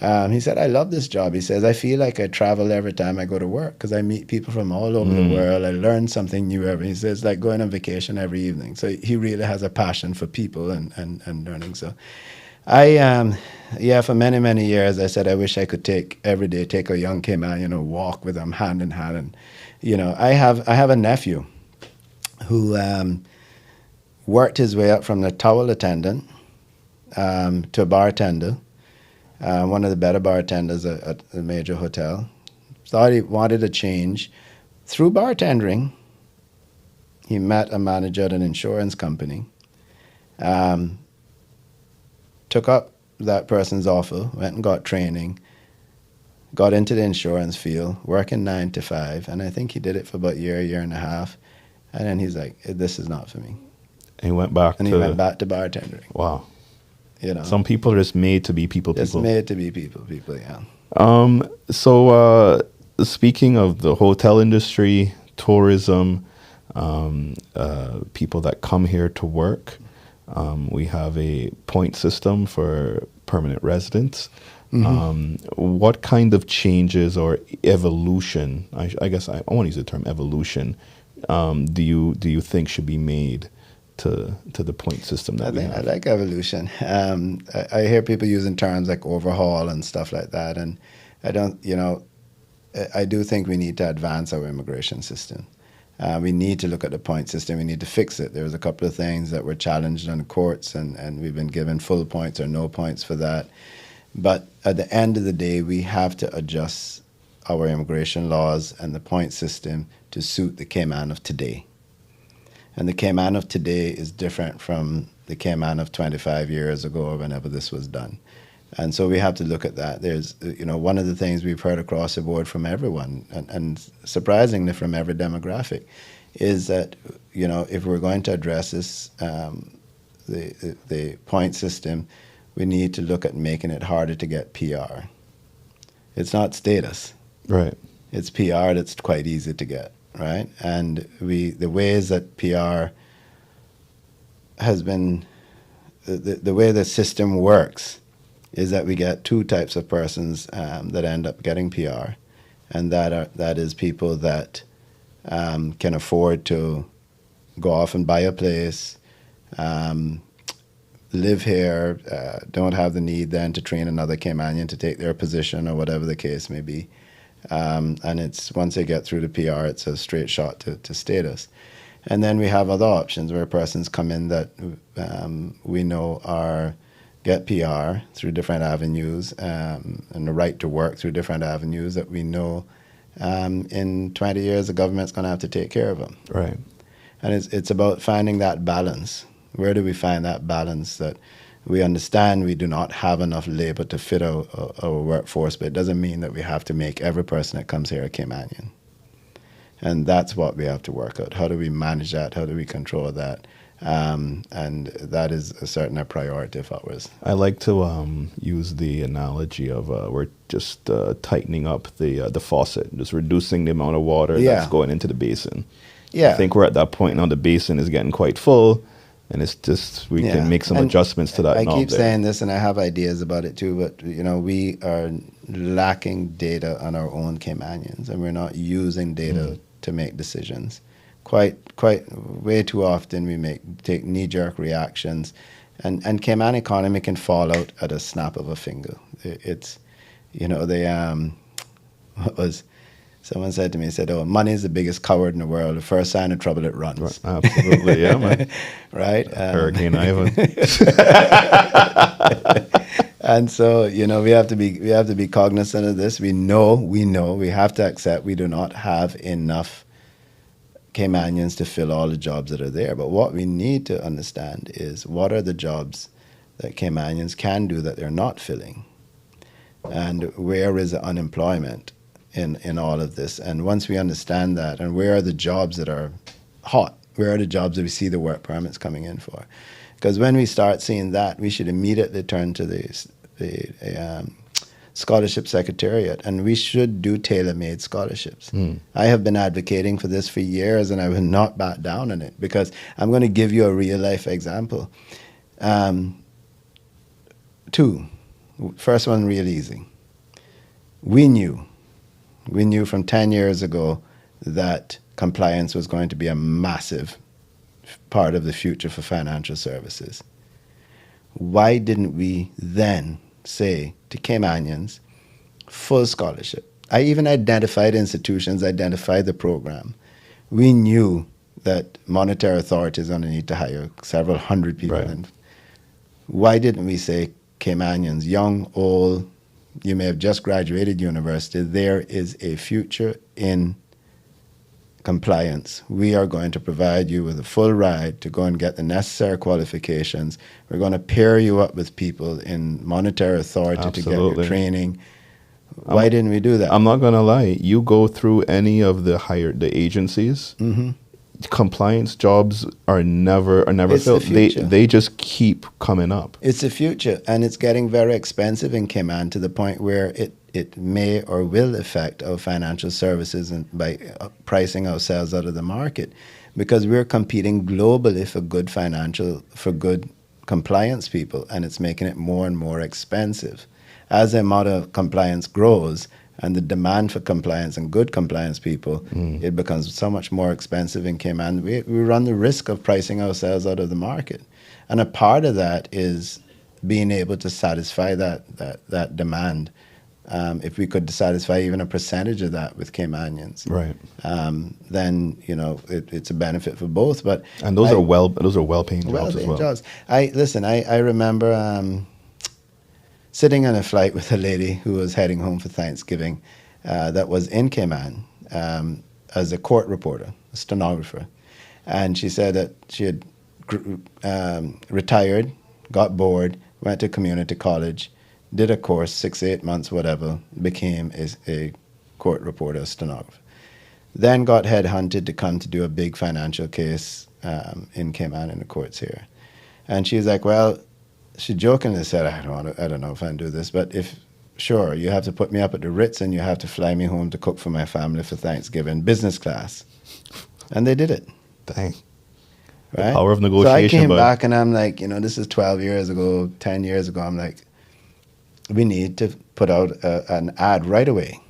He said, I love this job. He says, I feel like I travel every time I go to work because I meet people from all over the world. I learn something new he says, like going on vacation every evening. So he really has a passion for people and learning. So for many years, I said, I wish I could take a young Caymanian, walk with them hand in hand. And, you know, I have a nephew who worked his way up from the towel attendant to a bartender, one of the better bartenders at a major hotel. Thought he wanted a change. Through bartending, he met a manager at an insurance company, took up that person's offer, went and got training, got into the insurance field, working 9 to 5, and I think he did it for about a year and a half, and then he's like, this is not for me. And he went back to bartending. Wow. You know, some people are just made to be people. Just made to be people, yeah. So speaking of the hotel industry, tourism, people that come here to work, we have a point system for permanent residents. What kind of changes or evolution, I guess I want to use the term evolution, do you think should be made to the point system that we have? I like evolution. I hear people using terms like overhaul and stuff like that, and I don't, you know, I do think we need to advance our immigration system. We need to look at the point system. We need to fix it. There was a couple of things that were challenged on the courts, and we've been given full points or no points for that. But at the end of the day, we have to adjust our immigration laws and the point system to suit the Cayman of today. And the Cayman of today is different from the Cayman of 25 years ago or whenever this was done. And so we have to look at that. There's, you know, one of the things we've heard across the board from everyone, and surprisingly from every demographic, is that, you know, if we're going to address this, the point system, we need to look at making it harder to get PR. It's not status. Right. It's PR that's quite easy to get, right? And the ways that PR has been, the way the system works is that we get two types of persons that end up getting PR. and that is people that can afford to go off and buy a place, live here, don't have the need then to train another Caymanian to take their position or whatever the case may be. And it's once they get through the PR, it's a straight shot to status. And then we have other options where persons come in that we know get PR through different avenues, and the right to work through different avenues that we know in 20 years the government's going to have to take care of them. Right. And it's about finding that balance. Where do we find that balance that we understand we do not have enough labor to fit our workforce, but it doesn't mean that we have to make every person that comes here a Caymanian. And that's what we have to work out. How do we manage that? How do we control that? And that is certainly a priority of ours. I like to use the analogy of we're just tightening up the faucet, just reducing the amount of water that's going into the basin. Yeah. I think we're at that point now. The basin is getting quite full, and it's just we can make some adjustments to that. I keep saying this, and I have ideas about it too. But we are lacking data on our own Caymanians, and we're not using data to make decisions. Quite way too often we take knee-jerk reactions, and Cayman economy can fall out at a snap of a finger. It's what was. Someone said to me, "Oh, money is the biggest coward in the world. The first sign of trouble, it runs." Right. Absolutely, yeah, man. Right? Hurricane Ivan. And so, we have to be cognizant of this. We know, we have to accept we do not have enough Caymanians to fill all the jobs that are there. But what we need to understand is what are the jobs that Caymanians can do that they're not filling, and where is the unemployment in all of this. And once we understand that, and where are the jobs that are hot, where are the jobs that we see the work permits coming in for? Because when we start seeing that, we should immediately turn to the scholarship secretariat, and we should do tailor-made scholarships. I have been advocating for this for years, and I will not back down on it, because I'm going to give you a real-life example. Two. First one, real easy. We knew from 10 years ago that compliance was going to be a massive part of the future for financial services. Why didn't we then say to Caymanians, full scholarship? I even identified institutions, identified the program. We knew that monetary authorities are going to need to hire several hundred people. Right. And why didn't we say, Caymanians, young, old, you may have just graduated university, there is a future in compliance. We are going to provide you with a full ride to go and get the necessary qualifications. We're going to pair you up with people in monetary authority to get your training. Why didn't we do that? I'm not going to lie. You go through any of the agencies, compliance jobs are never filled. They just keep coming up. It's the future, and it's getting very expensive in Cayman to the point where it may or will affect our financial services and by pricing ourselves out of the market, because we're competing globally for good compliance people, and it's making it more and more expensive. As the amount of compliance grows, and the demand for compliance and good compliance people, it becomes so much more expensive in Cayman. We run the risk of pricing ourselves out of the market. And a part of that is being able to satisfy that demand. If we could satisfy even a percentage of that with Caymanians, right? Then it's a benefit for both. And those are well-paying jobs as well. Jobs. I remember sitting on a flight with a lady who was heading home for Thanksgiving that was in Cayman as a court reporter, a stenographer. And she said that she had retired, got bored, went to community college, did a course, 6, 8 months, whatever, became a court reporter, a stenographer. Then got headhunted to come to do a big financial case in Cayman in the courts here. And she was like, well, she jokingly said, I don't know if I can do this, but sure, you have to put me up at the Ritz and you have to fly me home to cook for my family for Thanksgiving, business class. And they did it. Dang. Right? The power of negotiation. So I came back and I'm like, this is 12 years ago, 10 years ago. I'm like, we need to put out an ad right away.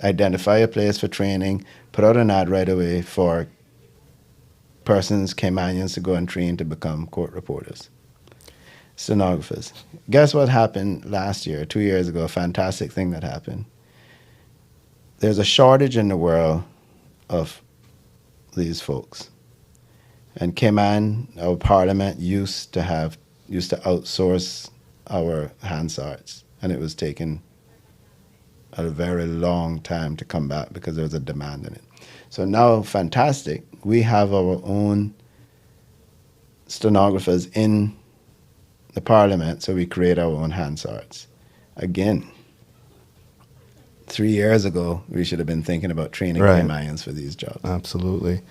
identify a place for training, put out an ad right away for persons, Caymanians, to go and train to become court reporters, stenographers. Guess what happened last year, 2 years ago? A fantastic thing that happened. There's a shortage in the world of these folks. And Cayman, our parliament, used to outsource our Hansards, and it was taking a very long time to come back because there was a demand in it. So now, fantastic, we have our own stenographers in the parliament, so we create our own Hansards. Again, 3 years ago, we should have been thinking about training Caymanians for these jobs. Absolutely.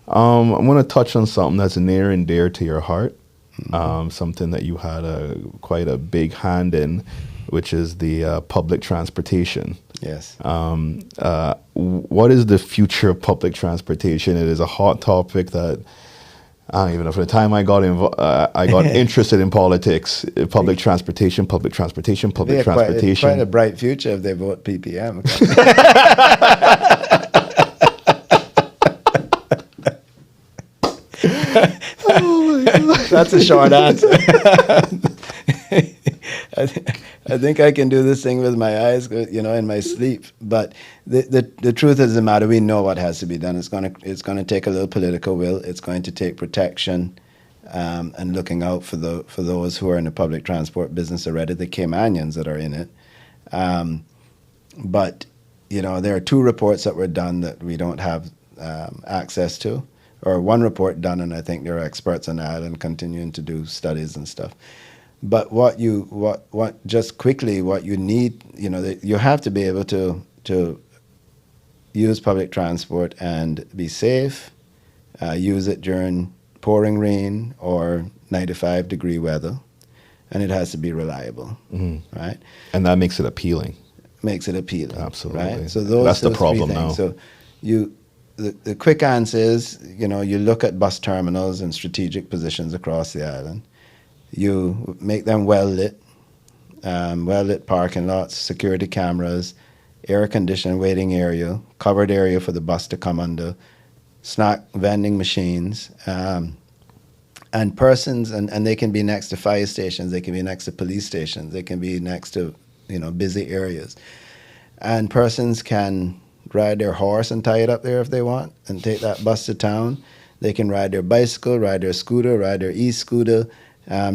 I'm going to touch on something that's near and dear to your heart, something that you had quite a big hand in, which is the public transportation. Yes. What is the future of public transportation? It is a hot topic that I don't even know. For the time I got interested in politics, public transportation. It's quite a bright future if they vote PPM. Oh my God. That's a short answer. I think I can do this thing with my eyes, in my sleep. But the truth is the matter. We know what has to be done. It's gonna take a little political will. It's going to take protection and looking out for those who are in the public transport business already, the Caymanians that are in it. But there are 2 reports that were done that we don't have access to, or 1 report done, and I think there are experts on that and continuing to do studies and stuff. But what you need, you have to be able to use public transport and be safe, use it during pouring rain or 95-degree weather, and it has to be reliable, right? And that makes it appealing. Makes it appealing. Absolutely. Right? So that's the those problem 3 things. now. So the quick answer is, you look at bus terminals and strategic positions across the island. You make them well-lit parking lots, security cameras, air-conditioned waiting area, covered area for the bus to come under, snack vending machines, and persons, and they can be next to fire stations, they can be next to police stations, they can be next to, busy areas. And persons can ride their horse and tie it up there if they want and take that bus to town. They can ride their bicycle, ride their scooter, ride their e-scooter,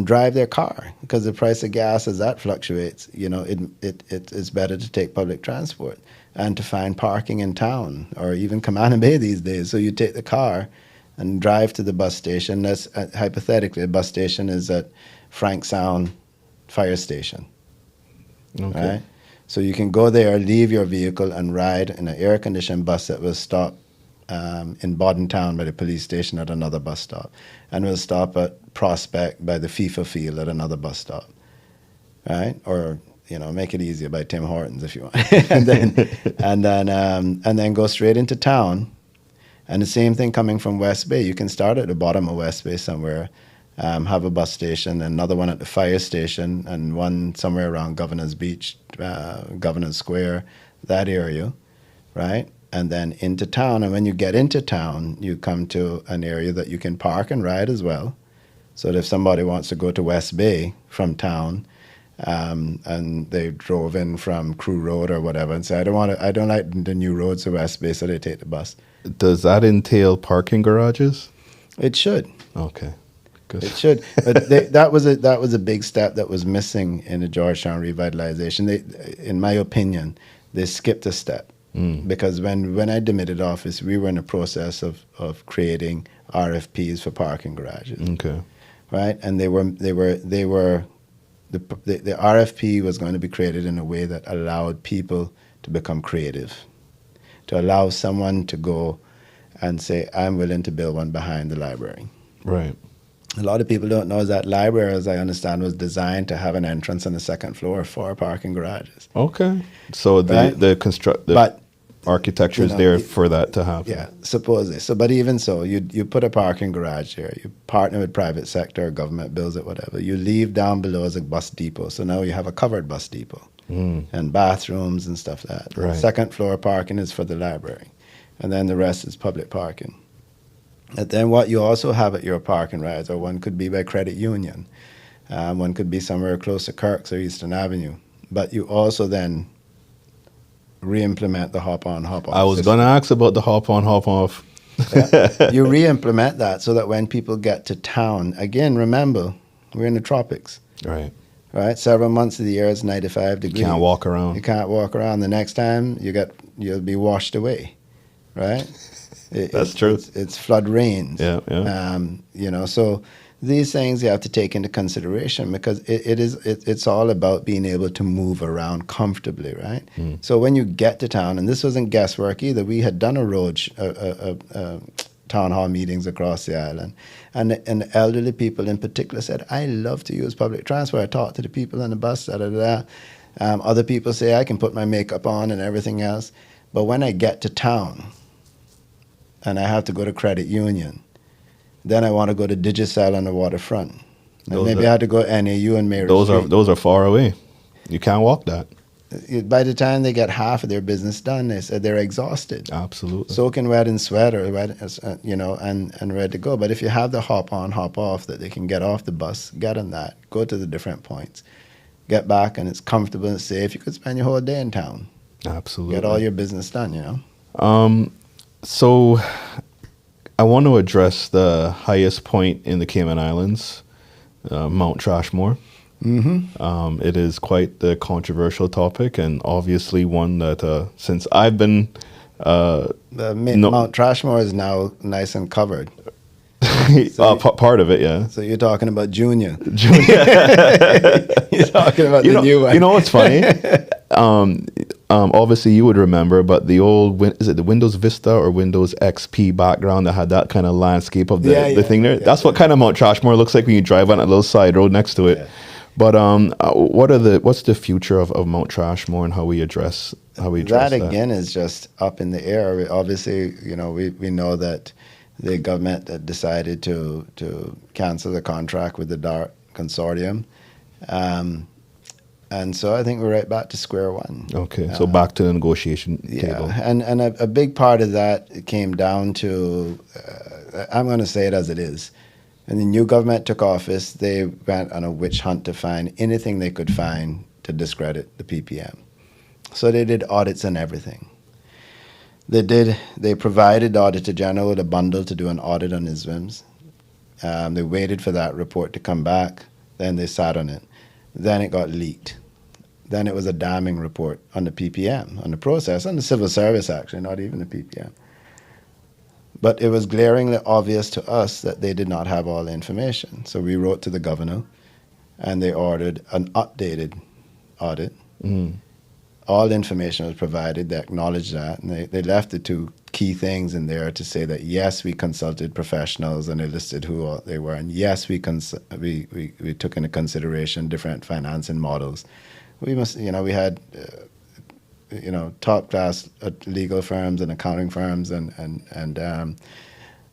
drive their car, because the price of gas, as that fluctuates, it's better to take public transport and to find parking in town or even Camana Bay these days. So you take the car and drive to the bus station. That's hypothetically, the bus station is at Frank Sound Fire Station. Okay. Right? So you can go there, leave your vehicle, and ride in an air-conditioned bus that will stop in Bodden Town by the police station at another bus stop, and will stop at Prospect by the FIFA field at another bus stop, right? Or make it easier by Tim Hortons if you want, and then go straight into town. And the same thing coming from West Bay. You can start at the bottom of West Bay somewhere, have a bus station, another one at the fire station, and one somewhere around Governor's Beach, Governor's Square, that area, right? And then into town. And when you get into town, you come to an area that you can park and ride as well. So that if somebody wants to go to West Bay from town, and they drove in from Crew Road or whatever, and say, I don't like the new roads to West Bay, so they take the bus. Does that entail parking garages? It should. Okay. Good. It should, but that was a big step that was missing in the Georgetown revitalization. In my opinion, they skipped a step, because when I demitted office, we were in the process of creating RFPs for parking garages. Okay, right, and the RFP was going to be created in a way that allowed people to become creative, to allow someone to go and say, I'm willing to build one behind the library. Right. A lot of people don't know that library, as I understand, was designed to have an entrance on the second floor for parking garages. Okay. So right? the construct. But architecture is there for that to happen. Yeah, supposedly. So, but even so, you put a parking garage there. You partner with private sector, government builds it, whatever. You leave down below as a bus depot. So now you have a covered bus depot and bathrooms and stuff like that. Right. Second floor parking is for the library, and then the rest is public parking. And then what you also have at your parking rides, or one could be by credit union, one could be somewhere close to Kirk's or Eastern Avenue. But you also then re-implement the hop-on, hop-off I was system. going to ask about the hop-on, hop-off. Yeah. You re-implement that so that when people get to town, again, remember, we're in the tropics, Right. right? Several months of the year it's 95 degrees. You can't walk around. You can't walk around. The next time you'll be washed away, right? That's true. It's flood rains. Yeah. So these things you have to take into consideration because it's all about being able to move around comfortably, right? So when you get to town, and this wasn't guesswork either, we had done town hall meetings across the island, and the elderly people in particular said, "I love to use public transport. I talk to the people on the bus, da da da." Other people say, "I can put my makeup on and everything else, but when I get to town, and I have to go to credit union." Then I want to go to Digicel on the waterfront. And maybe I have to go NAU and Mary Street. Those are far away. You can't walk that. By the time they get half of their business done, they said they're exhausted. Absolutely. Soaking wet in sweat or wet, and ready to go. But if you have the hop on, hop off that they can get off the bus, get on that, go to the different points, get back, and it's comfortable and safe. You could spend your whole day in town. Absolutely. Get all your business done, So I want to address the highest point in the Cayman Islands, Mount Trashmore. It is quite the controversial topic, and obviously one that since I've been Mount Trashmore is now nice and covered. Part of it, yeah. So you're talking about Junior. You're talking about the new one. You know what's funny? Obviously, you would remember, but the old, is it the Windows Vista or Windows XP background that had that kind of landscape of the thing there? That's what kind of Mount Trashmore looks like when you drive on a little side road next to it. Yeah. But what's the future of Mount Trashmore and how we address that? Again is just up in the air. Obviously, we know that the government had decided to cancel the contract with the DART consortium. And so I think we're right back to square one. Okay, so back to the negotiation table. Yeah, and a big part of that came down to, I'm going to say it as it is. When the new government took office, they went on a witch hunt to find anything they could find to discredit the PPM. So they did audits and everything. They provided the Auditor General with a bundle to do an audit on ISWIMS. They waited for that report to come back. Then they sat on it. Then it got leaked. Then it was a damning report on the PPM, on the process, on the civil service actually, not even the PPM. But it was glaringly obvious to us that they did not have all the information. So we wrote to the governor, and they ordered an updated audit. All the information was provided. They acknowledged that, and they left the two key things in there to say that yes, we consulted professionals, and they listed who they were, and yes, we took into consideration different financing models. We had top class legal firms and accounting firms, and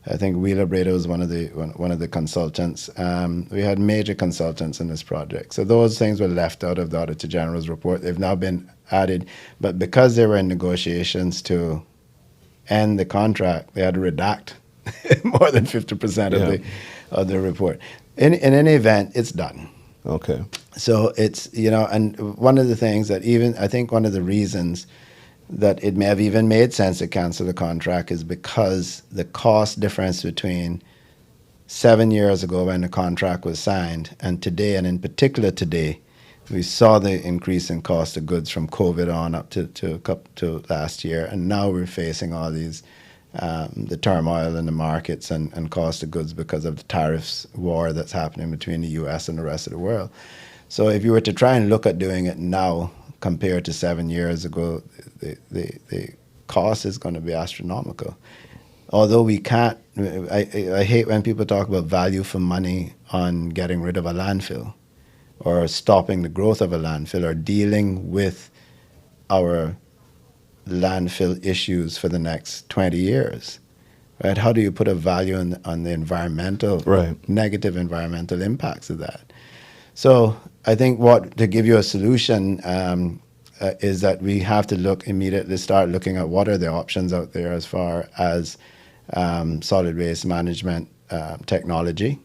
I think Wheeler Brado was one of the consultants. We had major consultants in this project, so those things were left out of the Auditor General's report. They've now been added, but because they were in negotiations to end the contract, they had to redact more than 50% of the report. In any event, it's done. Okay. So it's, and one of the things that I think one of the reasons that it may have even made sense to cancel the contract is because the cost difference between 7 years ago when the contract was signed and today, and in particular today, we saw the increase in cost of goods from COVID on up to last year, and now we're facing all these the turmoil in the markets and cost of goods because of the tariffs war that's happening between the U.S. and the rest of the world. So if you were to try and look at doing it now compared to 7 years ago, the cost is going to be astronomical. Although we can't, I hate when people talk about value for money on getting rid of a landfill or stopping the growth of a landfill or dealing with our landfill issues for the next 20 years, right? How do you put a value on the environmental, negative environmental impacts of that? So I think to give you a solution is that we have to immediately start looking at what are the options out there as far as solid waste management technology.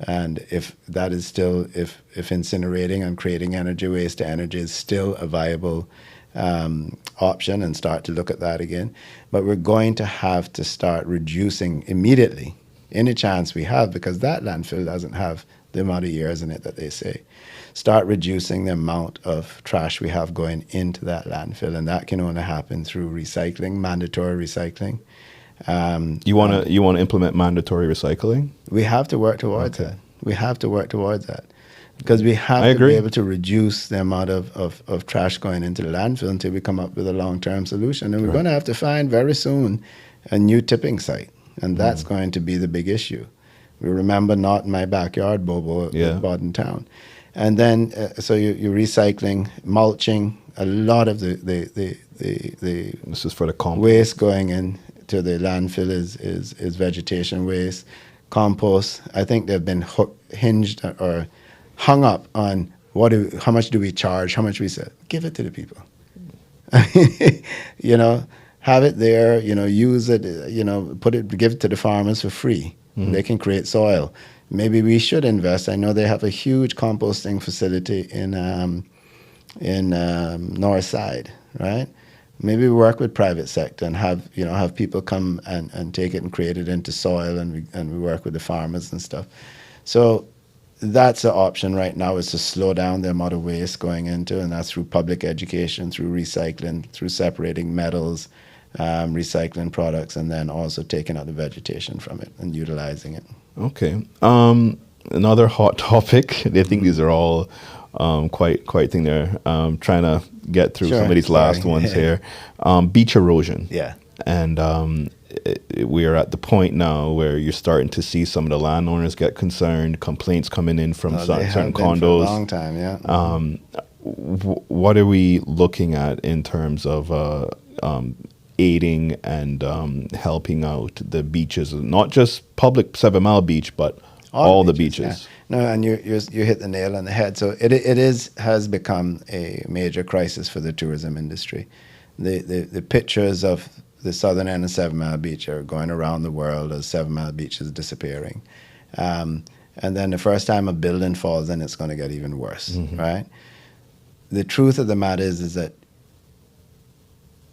And if that is still, if incinerating and creating energy waste to energy is still a viable option, and start to look at that again. But we're going to have to start reducing immediately any chance we have, because that landfill doesn't have the amount of years in it that they say. Start reducing the amount of trash we have going into that landfill, and that can only happen through recycling, mandatory recycling. You want to implement mandatory recycling? We have to work towards that. We have to work towards that, because we have to be able to reduce the amount of trash going into the landfill until we come up with a long-term solution. And we're going to have to find very soon a new tipping site, and that's going to be the big issue. We remember Not in My Backyard, Bobo, at Bodden Town. And then, so you're recycling, mulching, a lot of the this is for the compost. Waste going in to the landfill is vegetation waste. Compost, I think they've been hinged or hung up on how much do we charge, how much we sell. Give it to the people. Have it there, use it, give it to the farmers for free. They can create soil. Maybe we should invest. I know they have a huge composting facility in North Side, right? Maybe we work with private sector and have people come and take it and create it into soil, and we work with the farmers and stuff. So that's the option right now, is to slow down the amount of waste going into, and that's through public education, through recycling, through separating metals, recycling products, and then also taking out the vegetation from it and utilizing it. Okay. Another hot topic. I think these are all quite thing there. Trying to get through some of these last ones here. Beach erosion. Yeah. And we are at the point now where you're starting to see some of the landowners get concerned, complaints coming in from certain condos. For a long time, yeah. What are we looking at in terms of aiding and helping out the beaches, not just public 7 Mile Beach, but all the beaches? Yeah. No, and you hit the nail on the head. So it has become a major crisis for the tourism industry. The pictures of the southern end of 7 Mile Beach are going around the world as 7 Mile Beach is disappearing. And then the first time a building falls in, it's going to get even worse, right? The truth of the matter is that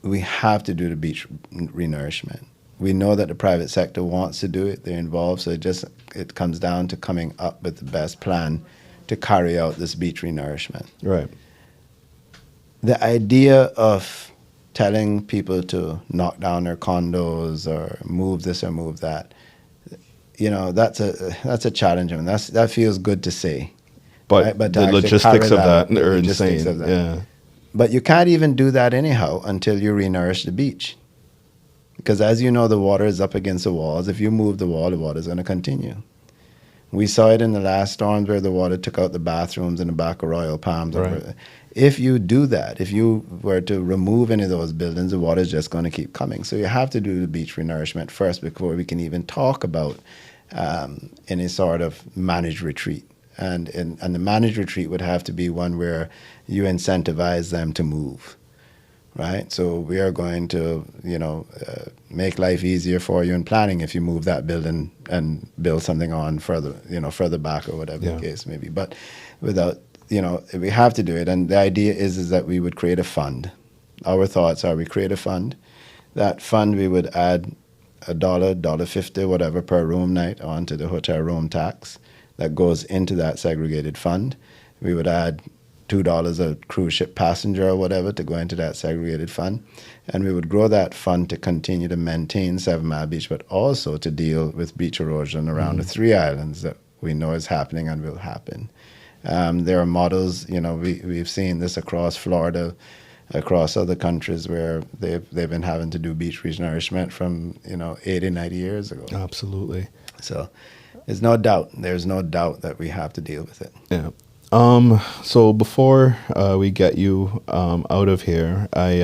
we have to do the beach renourishment. We know that the private sector wants to do it. They're involved. So it comes down to coming up with the best plan to carry out this beach renourishment. Right. The idea of telling people to knock down their condos or move this or move that, that's a challenge. I mean, that feels good to say. But, right? But the logistics of that are insane. Yeah. But you can't even do that anyhow until you renourish the beach. Because as you know, the water is up against the walls. If you move the wall, the water is going to continue. We saw it in the last storms where the water took out the bathrooms in the back of Royal Palms. Right. If you do that, if you were to remove any of those buildings, the water is just going to keep coming. So you have to do the beach renourishment first before we can even talk about any sort of managed retreat. And the managed retreat would have to be one where you incentivize them to move, right? So we are going to, make life easier for you in planning if you move that building and build something on further back or whatever the case may be. But without, we have to do it. And the idea is that we would create a fund. Our thoughts are we create a fund. That fund, we would add $1.50, whatever, per room night onto the hotel room tax that goes into that segregated fund. We would add $2 a cruise ship passenger or whatever to go into that segregated fund. And we would grow that fund to continue to maintain 7 Mile Beach, but also to deal with beach erosion around the 3 islands that we know is happening and will happen. There are models, we've seen this across Florida, across other countries where they've been having to do beach renourishment from, 80, 90 years ago. Absolutely. So there's no doubt that we have to deal with it. Yeah. So before we get you out of here, I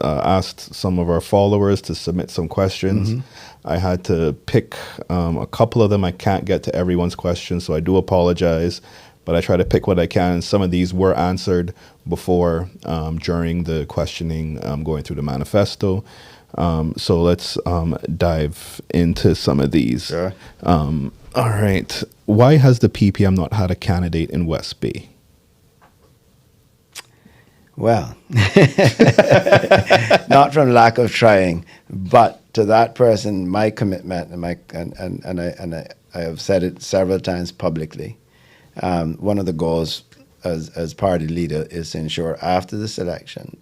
asked some of our followers to submit some questions. I had to pick a couple of them. I can't get to everyone's questions, so I do apologize. But I try to pick what I can. Some of these were answered before, during the questioning, going through the manifesto. So let's dive into some of these. Sure. All right. Why has the PPM not had a candidate in West Bay? Well, not from lack of trying, but to that person, my commitment, I have said it several times publicly. One of the goals as party leader is to ensure after this election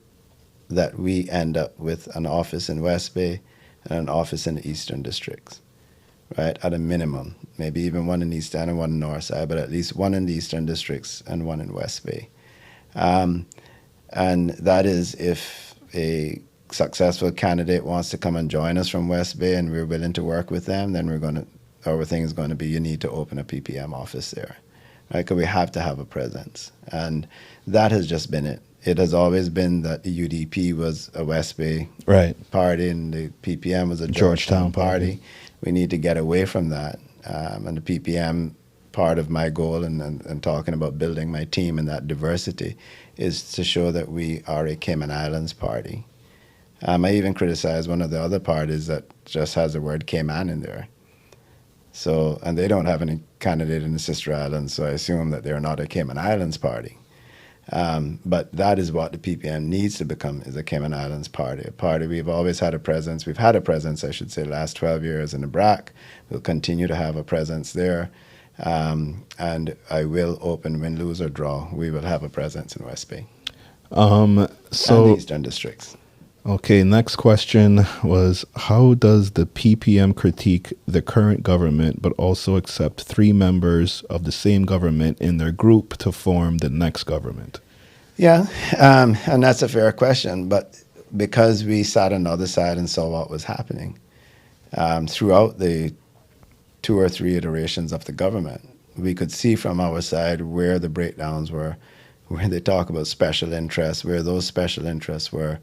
that we end up with an office in West Bay and an office in the Eastern Districts, right? At a minimum, maybe even one in East End and one in North Side, but at least one in the Eastern Districts and one in West Bay. And that is if a successful candidate wants to come and join us from West Bay and we're willing to work with them, then our thing is going to be, you need to open a PPM office there, right? Because we have to have a presence. And that has just been it. It has always been that the UDP was a West Bay party and the PPM was a Georgetown party. We need to get away from that. And the PPM, part of my goal and talking about building my team and that diversity is to show that we are a Cayman Islands party. I even criticized one of the other parties that just has the word Cayman in there. So, and they don't have any candidate in the sister islands, so I assume that they're not a Cayman Islands party. But that is what the PPM needs to become, is a Cayman Islands party. A party we've always had a presence. We've had a presence, I should say, last 12 years in the BRAC. We'll continue to have a presence there. And I will open, win, lose, or draw. We will have a presence in West Bay. And the Eastern Districts. Okay, next question was, how does the PPM critique the current government but also accept 3 members of the same government in their group to form the next government? Yeah, and that's a fair question. But because we sat on the other side and saw what was happening throughout the 2 or 3 iterations of the government, we could see from our side where the breakdowns were, where they talk about special interests, where those special interests were,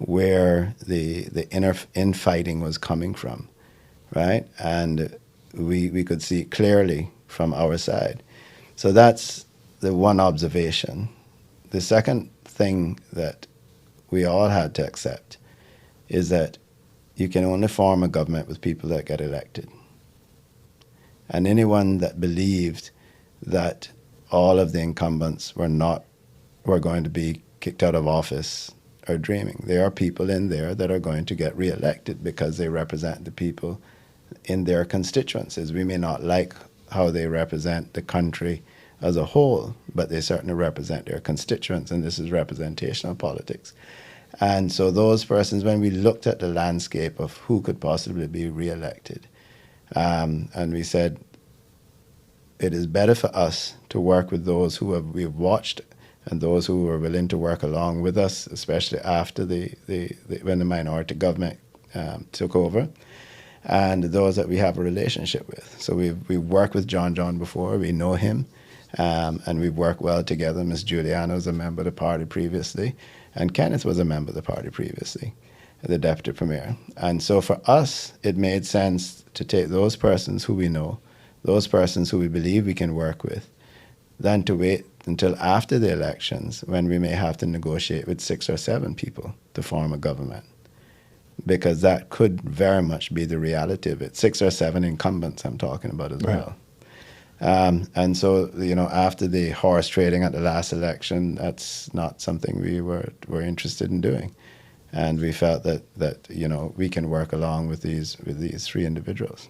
where the infighting was coming from, right? And we could see clearly from our side. So that's the one observation. The second thing that we all had to accept is that you can only form a government with people that get elected. And anyone that believed that all of the incumbents were going to be kicked out of office are dreaming. There are people in there that are going to get reelected because they represent the people in their constituencies. We may not like how they represent the country as a whole, but they certainly represent their constituents, and this is representational politics. And so those persons, when we looked at the landscape of who could possibly be reelected, and we said, it is better for us to work with those who we've watched and those who were willing to work along with us, especially after when the minority government took over, and those that we have a relationship with. So we've worked with John before, we know him, and we've worked well together. Ms. Juliana was a member of the party previously, and Kenneth was a member of the party previously, the deputy premier. And so for us, it made sense to take those persons who we know, those persons who we believe we can work with, than to wait until after the elections when we may have to negotiate with 6 or 7 people to form a government. Because that could very much be the reality of it. 6 or 7 incumbents I'm talking about as well. And so, after the horse trading at the last election, that's not something we were interested in doing. And we felt that we can work along with these 3 individuals.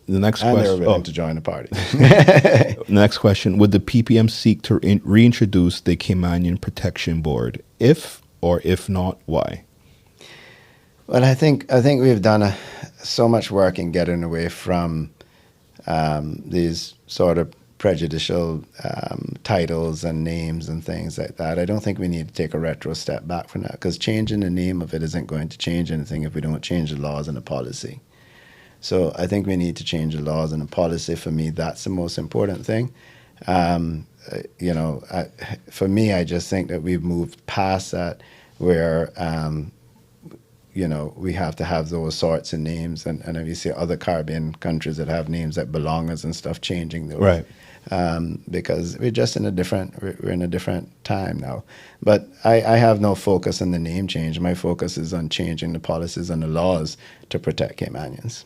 The next question. And they were willing to join the party. The next question: would the PPM seek to reintroduce the Caymanian Protection Board? If or if not, why? Well, I think we've done so much work in getting away from these sort of prejudicial titles and names and things like that. I don't think we need to take a retro step back from that, because changing the name of it isn't going to change anything if we don't change the laws and the policy. So I think we need to change the laws and the policy. For me, that's the most important thing. For me, I just think that we've moved past that, where we have to have those sorts of names, and if you see other Caribbean countries that have names like belongers and stuff, changing those, Right. because we're in a different time now. But I have no focus on the name change. My focus is on changing the policies and the laws to protect Caymanians.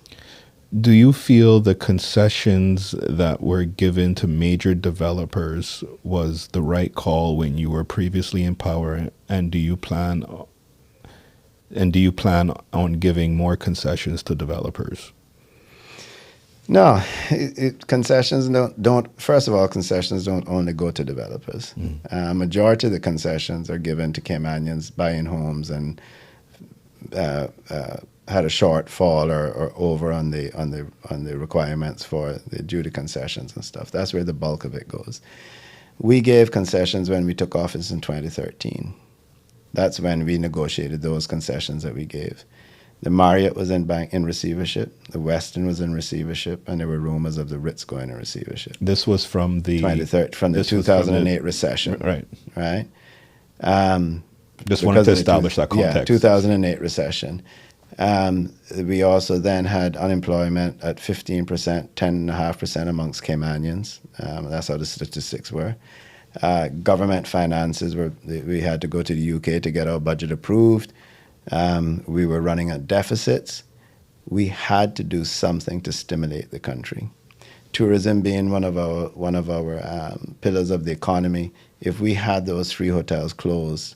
Do you feel the concessions that were given to major developers was the right call when you were previously in power, and do you plan on giving more concessions to developers? No, concessions don't. First of all, concessions don't only go to developers. Majority of the concessions are given to Caymanians buying homes and had a shortfall or over on the requirements for the due to concessions and stuff. That's where the bulk of it goes. We gave concessions when we took office in 2013. That's when we negotiated those concessions that we gave. The Marriott was in receivership, the Westin was in receivership, and there were rumors of the Ritz going in receivership. This was from the 2008 recession, right? Right. Just wanted to establish that context. Yeah, 2008 recession. We also then had unemployment at 15%, 10.5% amongst Caymanians. That's how the statistics were. Government finances we had to go to the UK to get our budget approved. We were running at deficits. We had to do something to stimulate the country. Tourism being one of our pillars of the economy. If we had those 3 hotels closed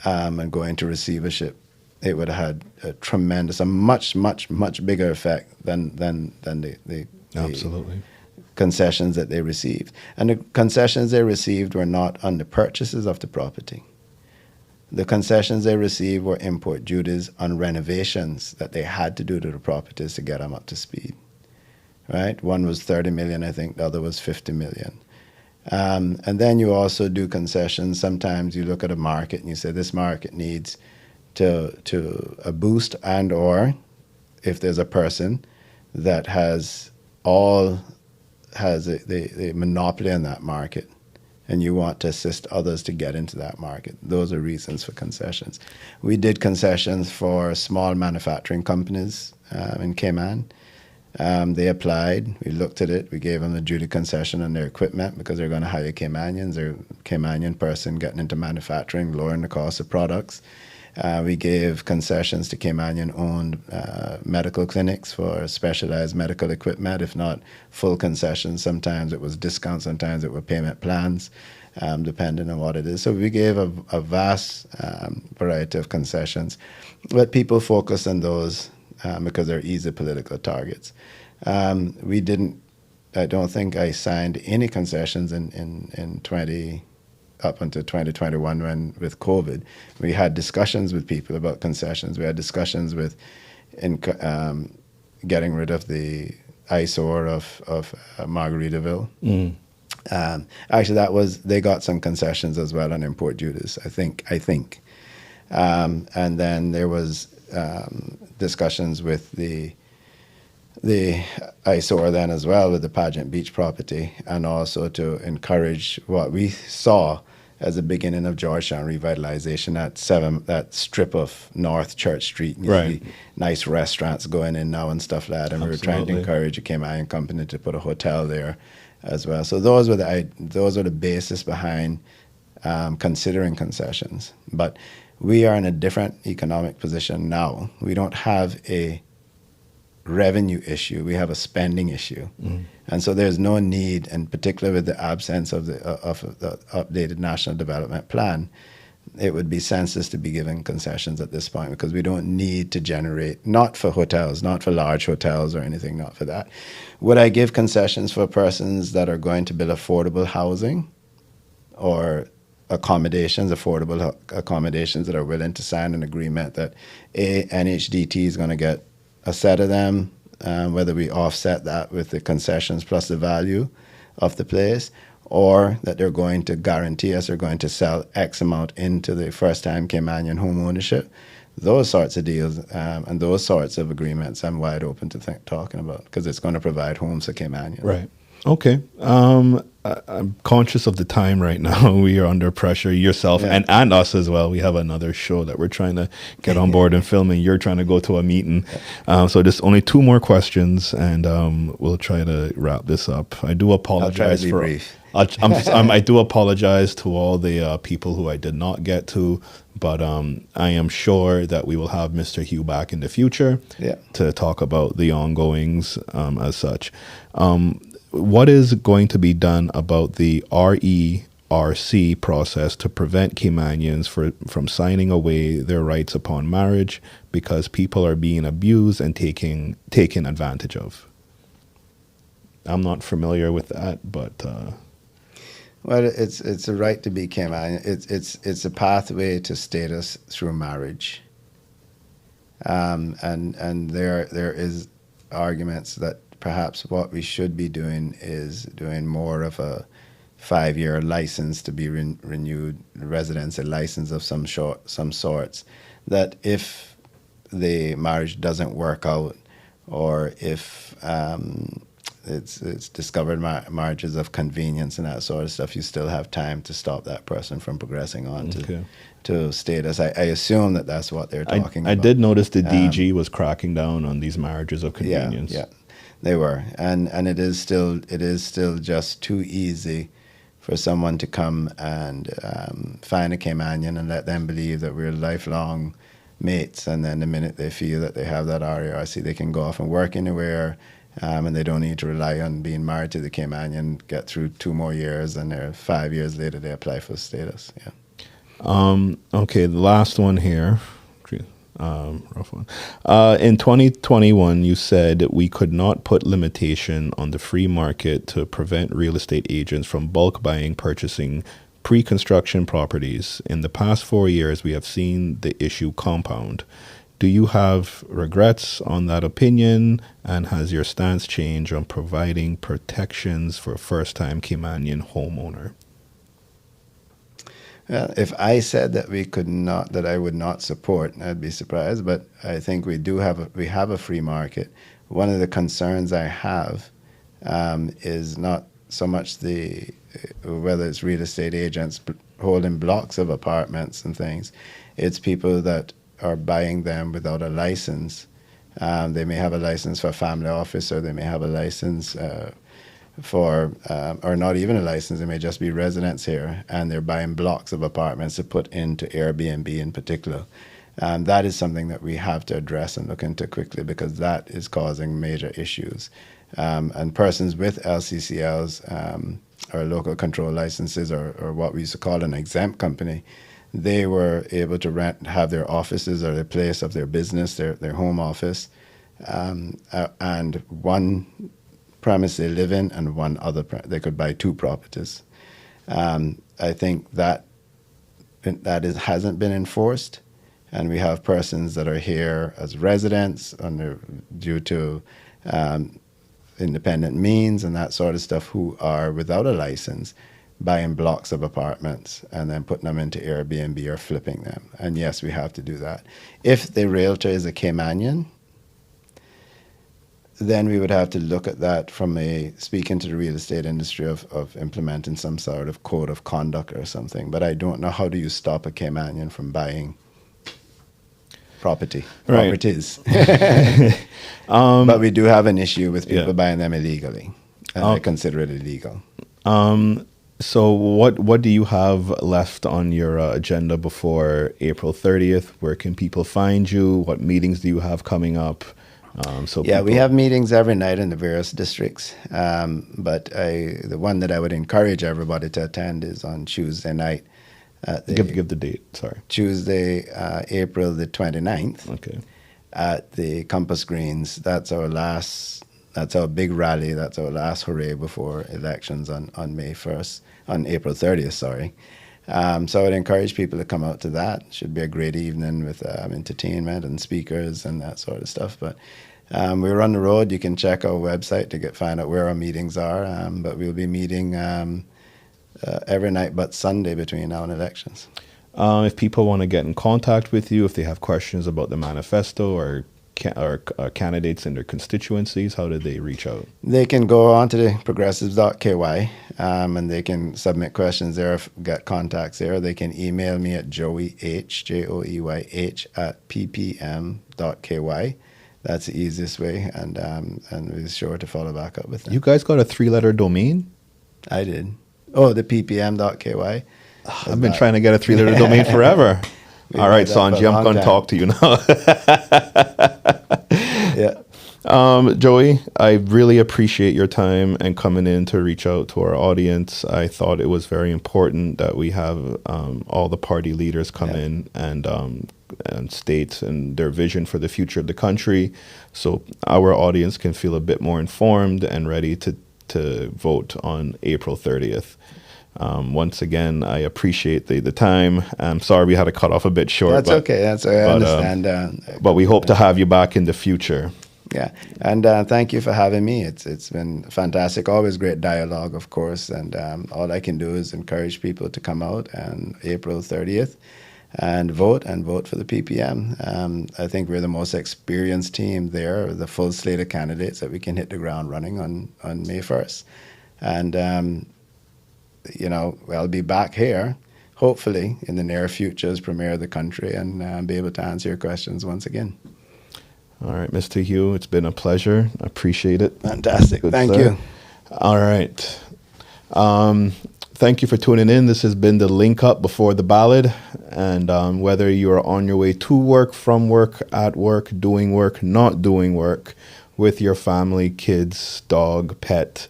and go into receivership, it would have had a much bigger effect than the Absolutely. concessions that they received. And the concessions they received were not on the purchases of the property. The concessions they received were import duties on renovations that they had to do to the properties to get them up to speed. Right? One was 30 million, I think. The other was 50 million. And then you also do concessions. Sometimes you look at a market and you say, this market needs to a boost, and or if there's a person that has the monopoly in that market, and you want to assist others to get into that market. Those are reasons for concessions. We did concessions for small manufacturing companies in Cayman. They applied. We looked at it. We gave them a duty concession on their equipment because they're going to hire Caymanians. They're a Caymanian person getting into manufacturing, lowering the cost of products. We gave concessions to Caymanian-owned medical clinics for specialized medical equipment, if not full concessions. Sometimes it was discounts, sometimes it were payment plans, depending on what it is. So we gave a vast variety of concessions, but people focus on those because they're easy political targets. I don't think I signed any concessions up until 2021 with COVID. We had discussions with people about concessions. We had discussions with getting rid of the eyesore of Margaritaville. Actually, they got some concessions as well on import duties, I think. And then there was discussions with the eyesore then as well, with the Pageant Beach property, and also to encourage what we saw as the beginning of Georgetown revitalization, that strip of North Church Street. You Right. see nice restaurants going in now and stuff like that. And we were trying to encourage a Caymanian company to put a hotel there as well. So those were the basis behind considering concessions. But we are in a different economic position now. We don't have a revenue issue, we have a spending issue. And so there's no need, and particularly with the absence of the updated National Development Plan, it would be senseless to be giving concessions at this point, because we don't need to generate, not for hotels, not for large hotels or anything, not for that. Would I give concessions for persons that are going to build affordable housing or affordable accommodations that are willing to sign an agreement that NHDT is going to get a set of them, whether we offset that with the concessions plus the value of the place, or that they're going to guarantee us they're going to sell X amount into the first-time Caymanian home ownership. Those sorts of deals and those sorts of agreements I'm wide open to talking about, because it's going to provide homes for Caymanians. Right. Okay. I'm conscious of the time right now. We are under pressure, yourself Yeah. and us as well. We have another show that we're trying to get on board and film, and you're trying to go to a meeting. So there's only two more questions, and we'll try to wrap this up. I do I'll try to apologize be for. brief. I do apologize to all the people who I did not get to, but I am sure that we will have Mr. Hew back in the future Yeah. to talk about the ongoings as such. What is going to be done about the RERC process to prevent Caymanians from signing away their rights upon marriage because people are being abused and taken advantage of? I'm not familiar with that, but Well, it's a right to be Caymanian. It's a pathway to status through marriage, and there is arguments that perhaps what we should be doing is doing more of a 5-year license to be renewed, residency license of some sorts. That if the marriage doesn't work out, or if it's discovered marriages of convenience and that sort of stuff, you still have time to stop that person from progressing on to status. I assume that that's what they're talking about. I did notice the DG was cracking down on these marriages of convenience. Yeah, they were, and it is still just too easy for someone to come and find a Caymanian and let them believe that we're lifelong mates, and then the minute they feel that they have that RERC, they can go off and work anywhere, and they don't need to rely on being married to the Caymanian, get through 2 more years, and they're 5 years later they apply for status. Yeah. Okay, the last one here. Rough one. In 2021, you said we could not put limitation on the free market to prevent real estate agents from bulk buying, purchasing pre-construction properties. In the past 4 years, we have seen the issue compound. Do you have regrets on that opinion, and has your stance changed on providing protections for a first-time Caymanian homeowner? Well, if I said that that I would not support, I'd be surprised. But I think we have a free market. One of the concerns I have is not so much whether it's real estate agents holding blocks of apartments and things. It's people that are buying them without a license. They may have a license for a family office, or they may have a license or not even a license. They may just be residents here, and they're buying blocks of apartments to put into Airbnb in particular. That is something that we have to address and look into quickly, because that is causing major issues. And persons with LCCLs or local control licenses, or what we used to call an exempt company, they were able to have their offices or the place of their business, their home office, and one premise they live in, and one other they could buy 2 properties. I think that hasn't been enforced, and we have persons that are here as residents due to independent means and that sort of stuff, who are without a license, buying blocks of apartments and then putting them into Airbnb or flipping them. And yes, we have to do that. If the realtor is a Caymanian, then we would have to look at that from speaking to the real estate industry of implementing some sort of code of conduct or something. But I don't know, how do you stop a Caymanian from buying properties? But we do have an issue with people buying them illegally, and I consider it illegal. So what do you have left on your agenda before April 30th? Where can people find you? What meetings do you have coming up? We have meetings every night in the various districts, but the one that I would encourage everybody to attend is on Tuesday night. Give the date, sorry. Tuesday, April the 29th. Okay. At the Compass Greens. That's our big rally. That's our last hooray before elections on April 30th, sorry. So I would encourage people to come out to that. It should be a great evening with entertainment and speakers and that sort of stuff. But we're on the road. You can check our website to find out where our meetings are. But we'll be meeting every night but Sunday between now and elections. If people want to get in contact with you, if they have questions about the manifesto or candidates in their constituencies, how did they reach out? They can go on to the progressives.ky and they can submit questions there, get contacts there. They can email me at joeyh, at ppm.ky. That's the easiest way, and we're sure to follow back up with them. You guys got a 3-letter domain? I did. Oh, the ppm.ky. I've been trying to get a 3-letter domain forever. All right, Sanji, I'm going to talk to you now. Yeah. Joey, I really appreciate your time and coming in to reach out to our audience. I thought it was very important that we have all the party leaders come in and state and their vision for the future of the country, so our audience can feel a bit more informed and ready to vote on April 30th. Once again, I appreciate the time. I'm sorry we had to cut off a bit short. That's okay. I understand. But we hope to have you back in the future. Yeah, and thank you for having me. It's been fantastic. Always great dialogue, of course. And all I can do is encourage people to come out on April 30th and vote for the PPM. I think we're the most experienced team there, the full slate of candidates that we can hit the ground running on May 1st. And I'll be back here, hopefully, in the near future as Premier of the country and be able to answer your questions once again. All right, Mr. Hew, it's been a pleasure. I appreciate it. Fantastic. Thank you. All right. Thank you for tuning in. This has been the LinkUp before the ballot. And whether you are on your way to work, from work, at work, doing work, not doing work, with your family, kids, dog, pet,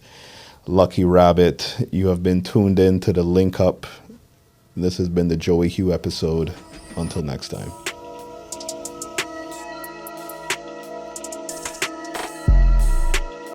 lucky rabbit, you have been tuned in to the LinkUp. This has been the Joey Hew episode. Until next time.